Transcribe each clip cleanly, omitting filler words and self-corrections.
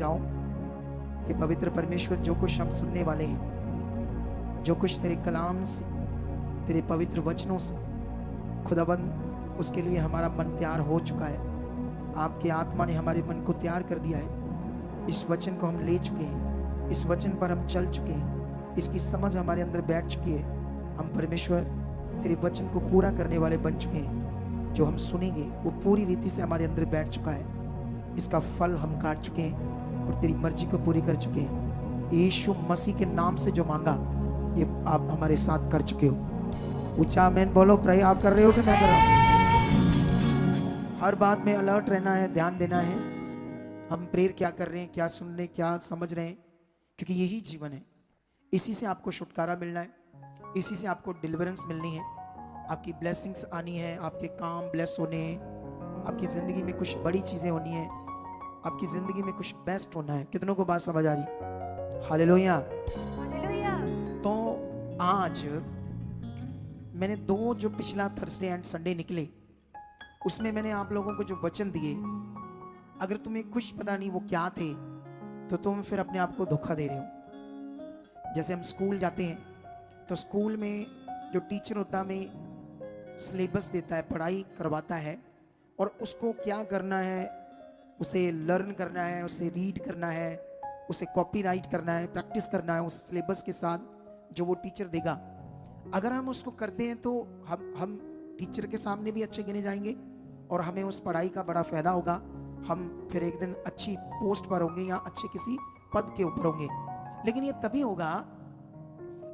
जाओ कि पवित्र परमेश्वर जो कुछ हम सुनने वाले हैं, जो कुछ तेरे कलाम से, तेरे पवित्र वचनों से खुदाबंद, उसके लिए हमारा मन तैयार हो चुका है। आपकी आत्मा ने हमारे मन को तैयार कर दिया है। इस वचन को हम ले चुके हैं, इस वचन पर हम चल चुके हैं, इसकी समझ हमारे अंदर बैठ चुकी है। हम परमेश्वर तेरे वचन को पूरा करने वाले बन चुके हैं। जो हम सुनेंगे वो पूरी रीति से हमारे अंदर बैठ चुका है। इसका फल हम काट चुके हैं और तेरी मर्जी को पूरी कर चुके हैं। यीशु मसीह के नाम से जो मांगा ये आप हमारे साथ कर चुके हो। ऊंचा आमीन बोलो। प्रे आप कर रहे हो कि मैं कर रहा हूं? हर बात में अलर्ट रहना है, ध्यान देना है। हम प्रेयर क्या कर रहे हैं, क्या सुन रहे हैं, क्या समझ रहे हैं, क्योंकि यही जीवन है। इसी से आपको छुटकारा मिलना है, इसी से आपको डिलीवरेंस मिलनी है, आपकी ब्लेसिंग्स आनी है, आपके काम ब्लेस होने हैं, आपकी जिंदगी में कुछ बड़ी चीजें होनी है, आपकी जिंदगी में कुछ बेस्ट होना है। कितनों को बात समझ आ रही? हालेलुया। तो आज मैंने दो जो पिछला थर्सडे एंड संडे निकले, उसमें मैंने आप लोगों को जो वचन दिए, अगर तुम्हें कुछ पता नहीं वो क्या थे तो तुम फिर अपने आप को धोखा दे रहे हो। जैसे हम स्कूल जाते हैं तो स्कूल में जो टीचर होता है हमें सिलेबस देता है, पढ़ाई करवाता है, और उसको क्या करना है, उसे लर्न करना है, उसे रीड करना है, उसे कॉपीराइट करना है, प्रैक्टिस करना है उस सिलेबस के साथ जो वो टीचर देगा। अगर हम उसको करते हैं तो हम टीचर के सामने भी अच्छे गिने जाएंगे और हमें उस पढ़ाई का बड़ा फायदा होगा। हम फिर एक दिन अच्छी पोस्ट पर होंगे या अच्छे किसी पद के ऊपर होंगे। लेकिन ये तभी होगा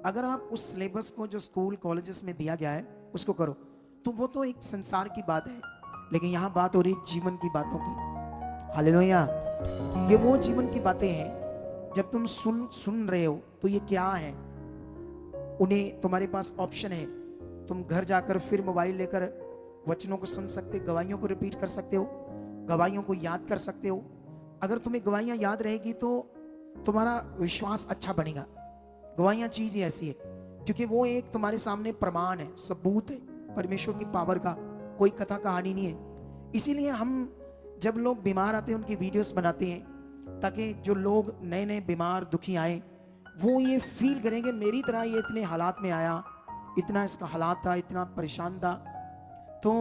अगर आप उस सिलेबस को जो स्कूल कॉलेजेस में दिया गया है उसको करो। तो वो तो एक संसार की बात है, लेकिन यहाँ बात हो रही जीवन की बातों की। हालेलुया। ये वो जीवन की बातें हैं जब तुम सुन रहे हो तो ये क्या है, उन्हें तुम्हारे पास ऑप्शन है। तुम घर जाकर फिर मोबाइल लेकर वचनों को सुन सकते, गवाहियों को रिपीट कर सकते हो, गवाहियों को याद कर सकते हो। अगर तुम्हें गवाहियां याद रहेगी तो तुम्हारा विश्वास अच्छा बनेगा। गवाहियां चीज ही ऐसी है, क्योंकि वो एक तुम्हारे सामने प्रमाण है, सबूत है परमेश्वर की पावर का, कोई कथा कहानी नहीं है। इसीलिए हम जब लोग बीमार आते हैं उनकी वीडियोस बनाते हैं, ताकि जो लोग नए नए बीमार दुखी आए वो ये फील करेंगे मेरी तरह ये इतने हालात में आया, इतना इसका हालात था, इतना परेशान था, तो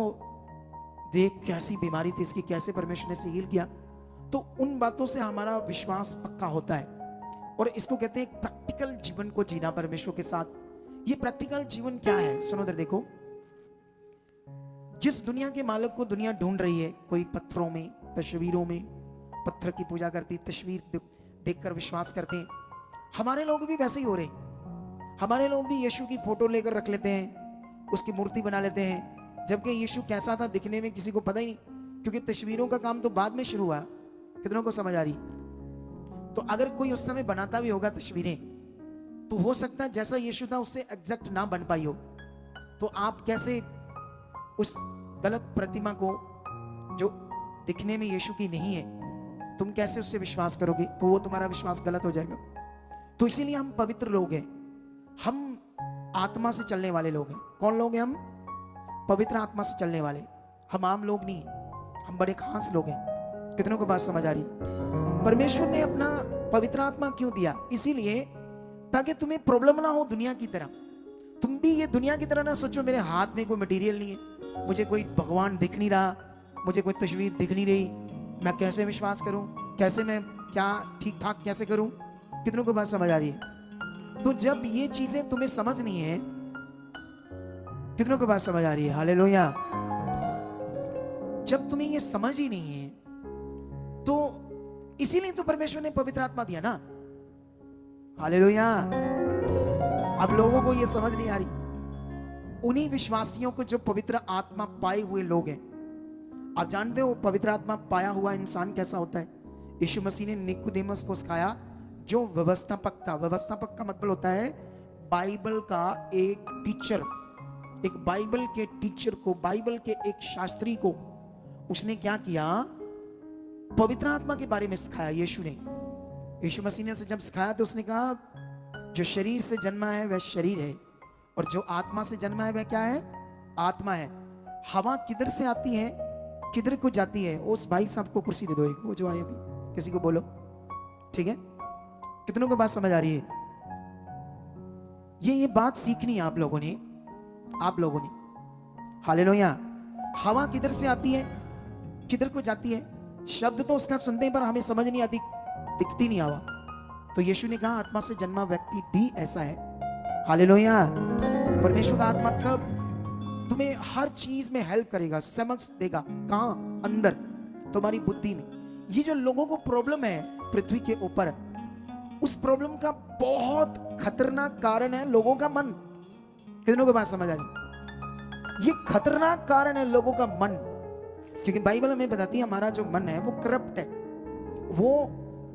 देख कैसी बीमारी थी इसकी, कैसे परमेश्वर ने इसे हील किया। तो उन बातों से हमारा विश्वास पक्का होता है, और इसको कहते हैं प्रैक्टिकल जीवन को जीना परमेश्वर के साथ। ये प्रैक्टिकल जीवन क्या है, सुनो इधर देखो। जिस दुनिया के मालिक को दुनिया ढूंढ रही है, कोई पत्थरों में, तस्वीरों में, पत्थर की पूजा करती, तस्वीर देखकर विश्वास करते हैं। हमारे लोग भी वैसे ही हो रहे हैं। हमारे लोग भी यीशु की फोटो लेकर रख लेते हैं, उसकी मूर्ति बना लेते हैं, जबकि यीशु कैसा था दिखने में किसी को पता ही नहीं, क्योंकि तस्वीरों का काम तो बाद में शुरू हुआ। कितनों को समझ आ रही? तो अगर कोई उस समय बनाता भी होगा तस्वीरें, तो हो सकता है जैसा यीशु था उससे एग्जैक्ट ना बन पाई हो। तो आप कैसे उस गलत प्रतिमा को जो दिखने में यीशु की नहीं है, तुम कैसे उससे विश्वास करोगे? तो वो तुम्हारा विश्वास गलत हो जाएगा। तो इसीलिए हम पवित्र लोग हैं, हम आत्मा से चलने वाले लोग हैं। कौन लोग हैं हम? पवित्र आत्मा से चलने वाले। हम आम लोग नहीं, हम बड़े खास लोग हैं। कितनों को बात समझ आ रही? परमेश्वर ने अपना पवित्र आत्मा क्यों दिया? इसीलिए ताकि तुम्हें प्रॉब्लम ना हो दुनिया की तरह। तुम भी ये दुनिया की तरह ना सोचो मेरे हाथ में कोई मटेरियल नहीं है, मुझे कोई भगवान दिख नहीं रहा, मुझे कोई तस्वीर दिख नहीं रही, मैं कैसे विश्वास करूं, कैसे मैं क्या ठीक ठाक कैसे करूं? कितनों को बात समझ आ रही है? तो जब ये चीजें तुम्हें समझ नहीं है, कितनों को बात समझ आ रही है? हालेलुया। जब तुम्हें ये समझ ही नहीं है तो इसीलिए तो परमेश्वर ने पवित्र आत्मा दिया ना। हालेलुया। अब लोगों को ये समझ नहीं आ रही, उन्हीं विश्वासियों को जो पवित्र आत्मा पाए हुए लोग हैं। आप जानते हो पवित्र आत्मा पाया हुआ इंसान कैसा होता है? यीशु मसीह ने निकोदेमस को सिखाया, जो व्यवस्थापक था। व्यवस्थापक का मतलब होता है बाइबल का एक टीचर। एक बाइबल के टीचर को, बाइबल के एक शास्त्री को उसने क्या किया? पवित्र आत्मा के बारे में सिखाया यीशु ने। यीशु मसीह ने जब सिखाया तो उसने कहा जो शरीर से जन्मा है वह शरीर है, और जो आत्मा से जन्मा है वह क्या है? आत्मा है। हवा किधर से आती है, किधर को जाती है? उस भाई साहब को कुर्सी दे दो एक, वो जो आए अभी, किसी को बोलो। ठीक है, कितनों को बात समझ आ रही है? ये बात सीखनी है आप लोगों ने। हालेलुया। हवा किधर से आती है, किधर को जाती है? शब्द तो उसका सुनते हैं पर हमें समझ नहीं आती, दिखती नहीं हवा। तो यीशु ने कहा आत्मा से जन्मा व्यक्ति भी ऐसा है। हालेलुया। परमेश्वर का आत्मा कब तुम्हें हर चीज में हेल्प करेगा, समझ देगा। कहां? अंदर, तुम्हारी बुद्धि में। ये जो लोगों को प्रॉब्लम है पृथ्वी के ऊपर, उस प्रॉब्लम का बहुत खतरनाक कारण है लोगों का मन। कितनों को बात समझ आ रही? ये खतरनाक कारण है लोगों का मन, क्योंकि बाइबल हमें बताती है हमारा जो मन है वो करप्ट है। वो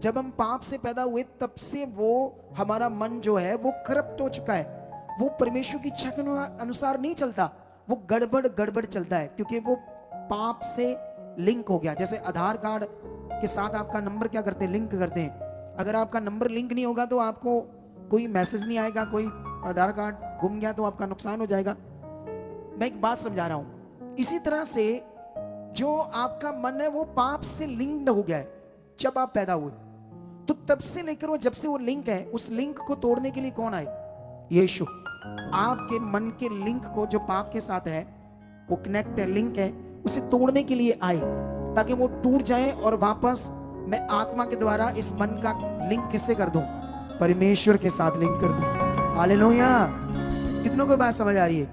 जब हम पाप से पैदा हुए तब से वो हमारा मन जो है वो करप्ट हो चुका है। वो परमेश्वर की इच्छा के अनुसार नहीं चलता, वो गड़बड़ चलता है, क्योंकि वो पाप से लिंक हो गया। जैसे आधार कार्ड के साथ आपका नंबर क्या करते हैं? लिंक करते हैं। अगर आपका नंबर लिंक नहीं होगा तो आपको कोई मैसेज नहीं आएगा, कोई आधार कार्ड गुम गया तो आपका नुकसान हो जाएगा। मैं एक बात समझा रहा हूं। इसी तरह से जो आपका मन है वो पाप से लिंक्ड हो गया है। जब आप पैदा हुए तो तब से लेकर वो जब से वो लिंक है, उस लिंक को तोड़ने के लिए कौन आए? यीशु। आपके मन के लिंक को जो पाप के साथ है, वो कनेक्ट है, लिंक है, उसे तोड़ने के लिए आए ताकि वो टूट जाए और वापस मैं आत्मा के द्वारा इस मन का लिंक किससे कर दूं? परमेश्वर के साथ लिंक कर दूं। हालेलुया। कितनों को बात समझ आ रही है?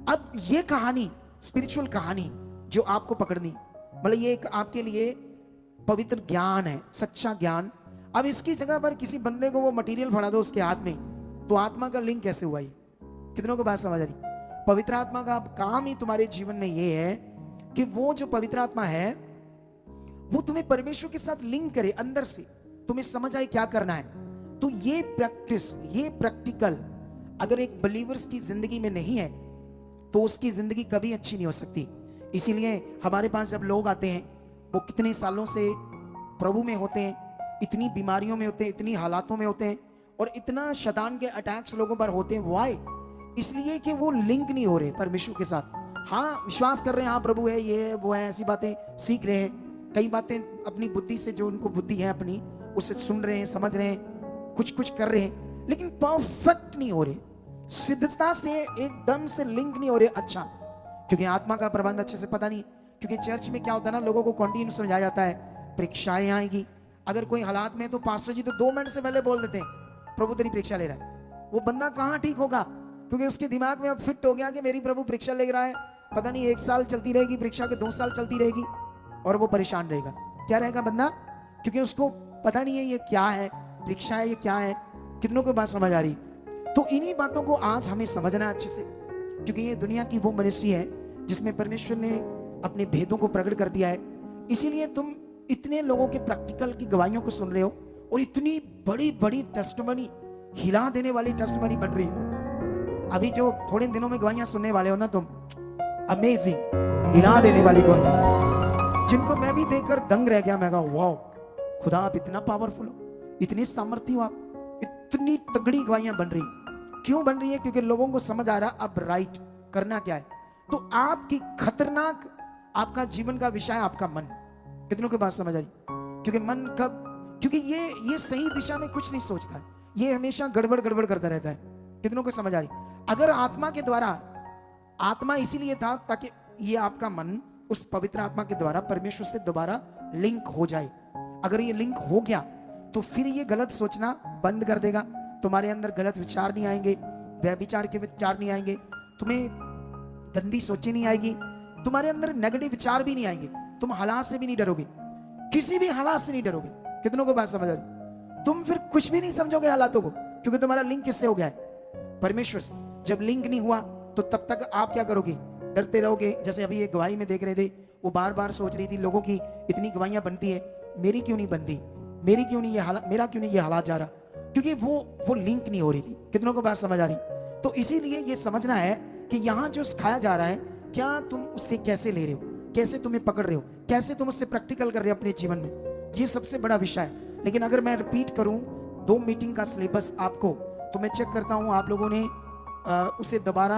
अब ये कहानी, स्पिरिचुअल कहानी जो आपको पकड़नी, मतलब ये एक आपके लिए पवित्र ज्ञान है, सच्चा ज्ञान। अब इसकी जगह पर किसी बंदे को वो मटेरियल फड़ा दो उसके हाथ में, तो आत्मा का लिंक कैसे हुआ? ये कितनों को बात समझ आ रही? पवित्र आत्मा का काम ही तुम्हारे जीवन में ये है कि वो जो पवित्र आत्मा है वो तुम्हें परमेश्वर के साथ लिंक करे अंदर से, तुम्हें समझ आए क्या करना है। तो ये प्रैक्टिस, ये प्रैक्टिकल अगर एक बिलीवर्स की जिंदगी में नहीं है तो उसकी जिंदगी कभी अच्छी नहीं हो सकती। इसीलिए हमारे पास जब लोग आते हैं वो कितने सालों से प्रभु में होते हैं, इतनी बीमारियों में होते हैं, इतनी हालातों में होते हैं और इतना शैतान के अटैक्स लोगों पर होते हैं। वाई? इसलिए कि वो लिंक नहीं हो रहे परमेश्वर के साथ। हाँ, विश्वास कर रहे हैं, हाँ प्रभु है, ये है, वो है, ऐसी बातें सीख रहे हैं, कई बातें अपनी बुद्धि से, जो उनको बुद्धि है अपनी, उसे सुन रहे हैं, समझ रहे हैं, कुछ कर रहे हैं, लेकिन परफेक्ट नहीं हो रहे, सिद्धता से एकदम से लिंक नहीं हो रहे। अच्छा, क्योंकि आत्मा का प्रबंध अच्छे से पता नहीं। क्योंकि चर्च में क्या होता है ना, लोगों को कंटिन्यू समझाया जाता है परीक्षाएं आएगी। अगर कोई हालात में तो पास्टर जी तो 2 मिनट से पहले बोल देते हैं प्रभु तेरी परीक्षा ले रहा है। वो बंदा कहां ठीक होगा? क्योंकि उसके दिमाग में अब फिट हो गया कि मेरी प्रभु परीक्षा ले रहा है, पता नहीं 1 साल चलती रहेगी परीक्षा, के 2 साल चलती रहेगी और वो परेशान रहेगा। क्या रहेगा बंदा? क्योंकि उसको पता नहीं है ये क्या है, परीक्षा है, ये क्या है। कितनों को बात समझ आ रही? तो इन्हीं बातों को आज हमें समझना अच्छे से, क्योंकि ये दुनिया की वो मिनिस्ट्री है जिसमें परमेश्वर ने अपने भेदों को प्रकट कर दिया है। इसीलिए तुम इतने लोगों के प्रैक्टिकल की गवाहियों को सुन रहे हो और इतनी बड़ी बड़ी टेस्टिमनी, हिला देने वाली टेस्टिमनी बन रही है। अभी जो थोड़े दिनों में गवाहियां सुनने वाले हो ना तुम, अमेजिंग, हिला देने वाली गवाहियां, जिनको मैं भी देखकर दंग रह गया। मैं कहा वाओ, खुदा आप इतना पावरफुल हो, इतनी सामर्थ्य हो आप, इतनी तगड़ी गवाहियां बन रही। क्यों बन रही है? क्योंकि लोगों को समझ आ रहा अब राइट करना क्या है। तो आपकी खतरनाक, आपका जीवन का विषय आपका मन। कितनों की बात समझ आ रही? क्योंकि मन कब, क्योंकि ये सही दिशा में कुछ नहीं सोचता, ये हमेशा गड़बड़ करता रहता है। कितनों को समझ आ रही? अगर आत्मा के द्वारा, आत्मा इसीलिए था ताकि ये आपका मन उस पवित्र आत्मा के द्वारा परमेश्वर से दोबारा लिंक हो जाए। अगर ये लिंक हो गया तो फिर ये गलत सोचना बंद कर देगा, तुम्हारे अंदर गलत विचार नहीं आएंगे, व्यभिचार के विचार नहीं आएंगे, तुम्हें गंदी सोचें नहीं आएगी, तुम्हारे अंदर नेगेटिव विचार भी नहीं आएंगे, तुम हालात से भी नहीं डरोगे, किसी भी हालात से नहीं डरोगे। कितनों को बात समझ आ रही? तुम फिर कुछ भी नहीं समझोगे हालातों को, क्योंकि तुम्हारा लिंक किससे हो गया है? परमेश्वर से। जब लिंक नहीं हुआ तो तब तक आप क्या करोगे? डरते रहोगे। जैसे अभी एक गवाही में देख रहे थे, वो बार बार सोच रही थी लोगों की इतनी गवाहियां बनती है, मेरी क्यों नहीं बनती, मेरी क्यों नहीं ये हालात, मेरा क्यों नहीं ये हालात जा रहा, क्योंकि वो लिंक नहीं हो रही थी। कितनों को बात समझ आ रही? तो इसीलिए ये समझना है कि यहाँ जो सिखाया जा रहा है, क्या तुम उससे कैसे ले रहे हो, कैसे तुम्हें पकड़ रहे हो, कैसे तुम उससे प्रैक्टिकल कर रहे हो अपने जीवन में, ये सबसे बड़ा विषय है। लेकिन अगर मैं रिपीट करूं 2 मीटिंग का सिलेबस आपको, तो मैं चेक करता हूं आप लोगों ने उसे दोबारा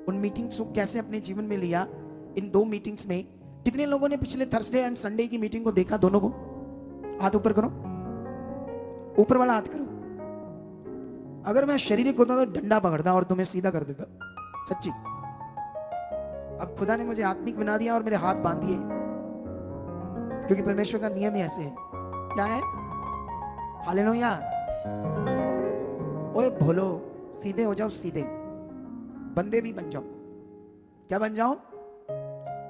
उन मीटिंग्स को कैसे अपने जीवन में लिया। इन 2 मीटिंग्स में कितने लोगों ने पिछले थर्सडे एंड संडे की मीटिंग को देखा? दोनों को हाथ ऊपर करो। ऊपर वाला हाथ करो। अगर मैं शारीरिक होता तो डंडा पकड़ता और तुम्हें सीधा कर देता, सच्ची। अब खुदा ने मुझे आत्मिक बना दिया और मेरे हाथ बांध दिए, क्योंकि परमेश्वर का नियम ही ऐसे है। क्या है? हालेलुया। ओए भोलो, सीधे हो जाओ, सीधे बंदे भी बन जाओ। क्या बन जाओ?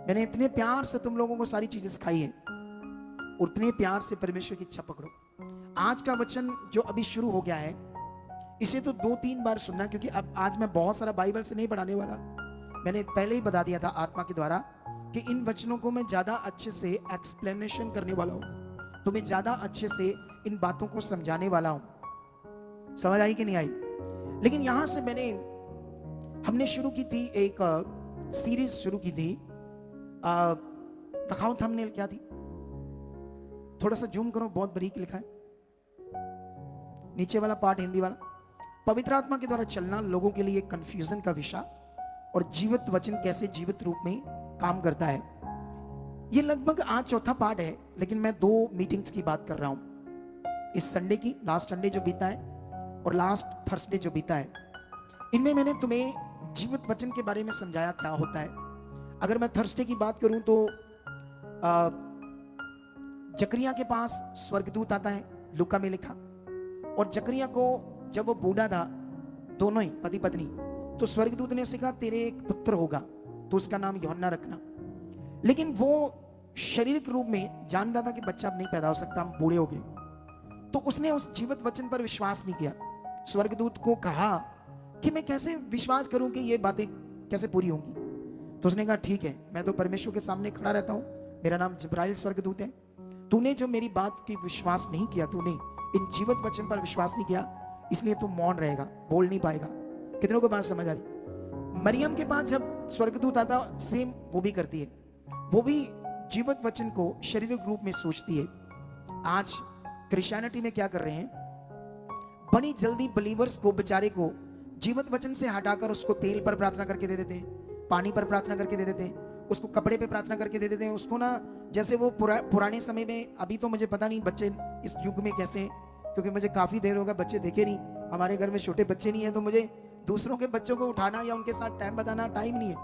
मैंने इतने प्यार से तुम लोगों को सारी चीजें सिखाई है, उतने प्यार से परमेश्वर की इच्छा पकड़ो। आज का वचन जो अभी शुरू हो गया है, इसे तो 2-3 बार सुनना, क्योंकि अब आज मैं बहुत सारा बाइबल से नहीं पढ़ाने वाला। मैंने पहले ही बता दिया था आत्मा के द्वारा कि इन वचनों को मैं ज्यादा अच्छे से एक्सप्लेनेशन करने वाला हूं, तो मैं ज्यादा अच्छे से इन बातों को समझाने वाला हूं। समझ आई कि नहीं आई? लेकिन यहां से हमने शुरू की थी, एक सीरीज शुरू की थी। दिखाओ थंबनेल क्या थी, थोड़ा सा जूम करो, बहुत बारीक लिखा है नीचे वाला पार्ट, हिंदी वाला। पवित्र आत्मा के द्वारा चलना लोगों के लिए कंफ्यूजन का विषय, और जीवित वचन कैसे जीवित रूप में काम करता है। ये लगभग आज चौथा पार्ट है, लेकिन मैं 2 मीटिंग्स की बात कर रहा हूं। इस संडे की, लास्ट संडे जो बीता है और लास्ट थर्सडे जो बीता है, इनमें मैंने तुम्हें जीवित वचन के बारे में समझाया क्या होता है। अगर मैं थर्सडे की बात करूं तो जकरिया के पास स्वर्गदूत आता है, लूका में लिखा, और जकरिया को जब वो बूढ़ा था, दोनों ही पति पत्नी, तो स्वर्गदूत ने उसे कहा तेरे एक पुत्र होगा, तो उसका नाम यूहन्ना रखना। लेकिन वो शारीरिक रूप में जानता था कि बच्चा अब नहीं पैदा हो सकता, हम बूढ़े हो गए, तो उसने उस जीवित वचन पर विश्वास नहीं किया। स्वर्गदूत को कहा कि मैं कैसे विश्वास करूं कि ये बातें कैसे पूरी होंगी। तो उसने कहा ठीक है, मैं तो परमेश्वर के सामने खड़ा रहता हूं, मेरा नाम जिब्राइल स्वर्गदूत है, तूने जो मेरी बात की विश्वास नहीं किया, तूने इन जीवित वचन पर विश्वास नहीं किया, इसलिए तू मौन रहेगा, बोल नहीं पाएगा। कितनों को बात समझ आ रही? मरियम के पास जब स्वर्गदूत आता, सेम वो भी करती है, वो भी जीवित वचन को शारीरिक रूप में सोचती है। आज क्रिश्चियनिटी में क्या कर रहे हैं, बड़ी जल्दी बिलीवर्स को, बेचारे को जीवित वचन से हटाकर उसको तेल पर प्रार्थना करके दे देते हैं, पानी पर प्रार्थना करके दे देते हैं, उसको कपड़े पे प्रार्थना करके दे देते हैं, उसको ना जैसे वो पुराने समय में, अभी तो मुझे पता नहीं बच्चे इस युग में कैसे हैं, क्योंकि मुझे काफी देर होगा बच्चे देखे नहीं, हमारे घर में छोटे बच्चे नहीं है, तो मुझे दूसरों के बच्चों को उठाना या उनके साथ टाइम बताना टाइम नहीं है,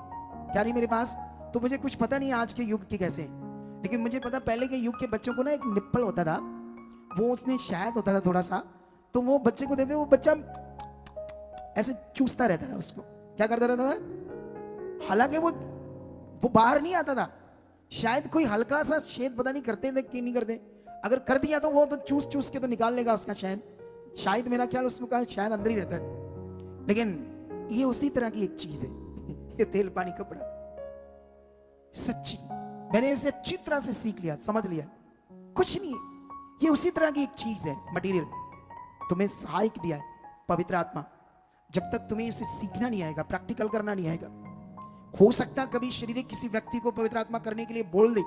क्या नहीं मेरे पास, तो मुझे कुछ पता नहीं आज के युग की कैसे है। लेकिन मुझे पता पहले के युग के बच्चों को ना एक निप्पल होता था, वो उसने शायद होता था थोड़ा सा, तो वो बच्चे को देते, वो बच्चा ऐसे चूसता रहता था, उसको क्या करता रहता था, हालांकि वो बाहर नहीं आता था, शायद कोई हल्का सा छेद, पता नहीं करते थे कि नहीं करते, अगर कर दिया तो वो तो चूस चूस के तो निकाल लेगा उसका शायद मेरा ख्याल उसमें का शायद अंदर ही रहता है। लेकिन ये उसी तरह की एक चीज है, ये तेल पानी कपड़ा, सच्ची मैंने इसे अच्छी तरह से सीख लिया, समझ लिया, कुछ नहीं, ये उसी तरह की एक चीज है, मटेरियल तुम्हें सहायक दिया है पवित्र आत्मा। जब तक तुम्हें इसे सीखना नहीं आएगा, प्रैक्टिकल करना नहीं आएगा, हो सकता कभी शारीरिक किसी व्यक्ति को पवित्र आत्मा करने के लिए बोल दे,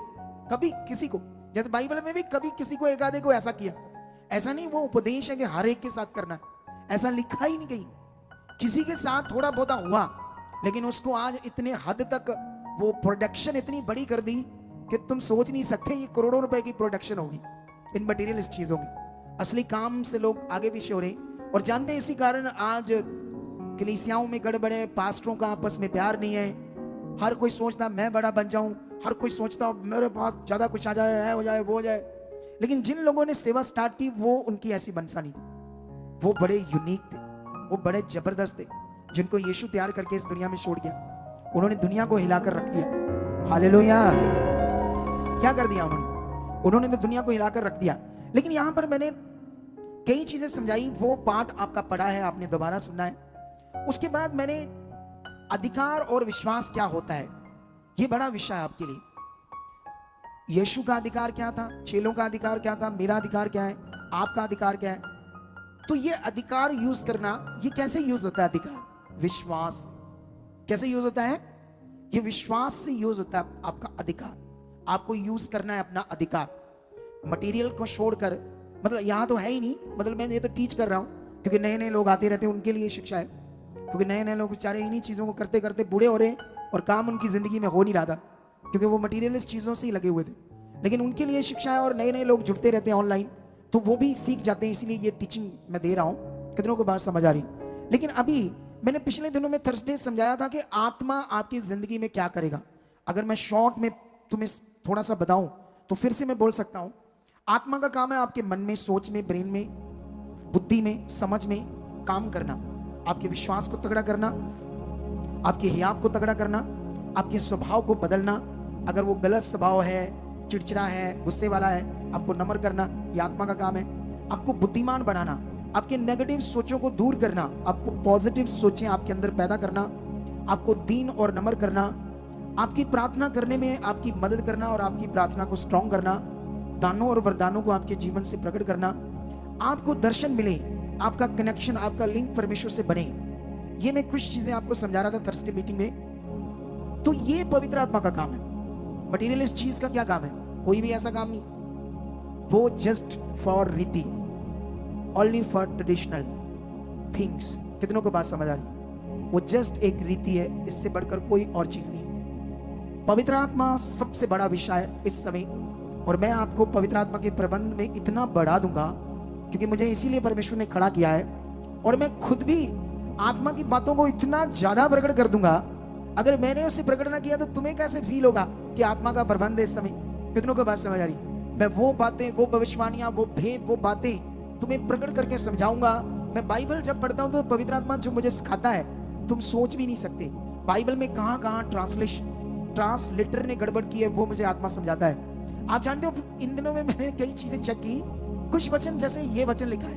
कभी किसी को, जैसे बाइबल में भी कभी किसी को, एक आधे को ऐसा किया, ऐसा नहीं वो उपदेश है कि हर एक के साथ करना है, ऐसा लिखा ही नहीं कहीं, किसी के साथ थोड़ा बहुत हुआ, लेकिन उसको आज इतने हद तक वो प्रोडक्शन इतनी बड़ी कर दी कि तुम सोच नहीं सकते, ये करोड़ों रुपए की प्रोडक्शन होगी इन मटेरियलिस्ट चीजों की। असली काम से लोग आगे पीछे हो रहे हैं, और जानते हैं इसी कारण आज कलीसियाओं में गड़बड़े, पास्टरों का आपस में प्यार नहीं है, हर कोई सोचता मैं बड़ा बन जाऊं, हर कोई सोचता मेरे पास ज्यादा कुछ आ जाए, है हो जाए, वो हो जाए। लेकिन जिन लोगों ने सेवा स्टार्ट की, वो उनकी ऐसी मनसा नहीं थी, वो बड़े यूनिक थे, वो बड़े जबरदस्त थे, जिनको यीशु तैयार करके इस दुनिया में छोड़ गया। उन्होंने दुनिया को हिलाकर रख दिया, हालेलुया। क्या कर दिया उन्होंने तो दुनिया को हिलाकर रख दिया। लेकिन यहां पर मैंने कई चीजें समझाई, वो पार्ट आपका पढ़ा है, आपने दोबारा सुनना है। उसके बाद मैंने अधिकार और विश्वास क्या होता है, यह बड़ा विषय है आपके लिए। यीशु का अधिकार क्या था, चेलों का अधिकार क्या था, मेरा अधिकार क्या है, आपका अधिकार क्या है। तो ये अधिकार यूज करना, ये कैसे यूज होता है अधिकार, विश्वास कैसे यूज होता है, ये विश्वास से यूज होता है आपका अधिकार। आपको यूज करना है अपना अधिकार, मटेरियल को छोड़कर, मतलब यहां तो है ही नहीं, मतलब मैं ये तो टीच कर रहा हूं क्योंकि नए नए लोग आते रहते हैं, उनके लिए शिक्षा है, क्योंकि नए नए लोग बेचारे इन्हीं चीजों को करते करते बूढ़े हो रहे हैं और काम उनकी जिंदगी में हो नहीं रहा था, क्योंकि वो मटीरियलिस्ट चीजों से ही लगे हुए थे। लेकिन उनके लिए शिक्षा है, और नए नए लोग जुड़ते रहते हैं ऑनलाइन, तो वो भी सीख जाते हैं, इसीलिए ये टीचिंग मैं दे रहा हूं। कितनों को बात समझ आ रही? लेकिन अभी मैंने पिछले दिनों में थर्सडे समझाया था कि आत्मा आपकी जिंदगी में क्या करेगा। अगर मैं शॉर्ट में तुम्हें थोड़ा सा बताऊं तो फिर से मैं बोल सकता हूं, आत्मा का काम है आपके मन में, सोच में, ब्रेन में, बुद्धि में, समझ में काम करना, आपके विश्वास को तगड़ा करना, आपके हियाब को तगड़ा करना, आपके स्वभाव को बदलना। अगर वो गलत स्वभाव है, चिड़चिड़ा है, गुस्से वाला है, आपको नम्र करना, ये आत्मा का काम है। आपको बुद्धिमान बनाना, आपके नेगेटिव सोचों को दूर करना, आपको पॉजिटिव सोचें आपके अंदर पैदा करना, आपको दीन और नम्र करना, आपकी प्रार्थना करने में आपकी मदद करना और आपकी प्रार्थना को स्ट्रॉन्ग करना, दानों और वरदानों को आपके जीवन से प्रकट करना, आपको दर्शन मिले, आपका कनेक्शन, आपका लिंक परमेश्वर से बने। ये मैं कुछ चीजें आपको समझा रहा था थर्सडे मीटिंग में। तो ये पवित्र आत्मा का काम है। मटीरियलिस्ट चीज का क्या काम है? कोई भी ऐसा काम नहीं, वो जस्ट फॉर रीति, ओनली फॉर ट्रेडिशनल थिंग्स। कितनों को बात समझ आ रही? वो जस्ट एक रीति है, इससे बढ़कर कोई और चीज नहीं। पवित्र आत्मा सबसे बड़ा विषय है इस समय, और मैं आपको पवित्र आत्मा के प्रबंध में इतना बढ़ा दूंगा क्योंकि मुझे इसीलिए परमेश्वर ने खड़ा किया है, और मैं खुद भी आत्मा की बातों को इतना ज्यादा प्रकट कर दूंगा। अगर मैंने उसे प्रकट ना किया तो तुम्हें कैसे फील होगा कि आत्मा का प्रबंध है इस समय? कितनों को बात समझ आ रही? मैं वो बातें, वो भविष्यवाणियां, वो भेद, वो बातें तुम्हें प्रकट करके समझाऊंगा। मैं बाइबल जब पढ़ता हूं तो पवित्र आत्मा जो मुझे सिखाता है तुम सोच भी नहीं सकते। बाइबल में कहां कहां ट्रांसलेटर ने गड़बड़ की है वो मुझे आत्मा समझाता है। आप जानते हो, इन दिनों में मैंने कई चीजें चेक की। कुछ वचन, जैसे ये वचन लिखा है,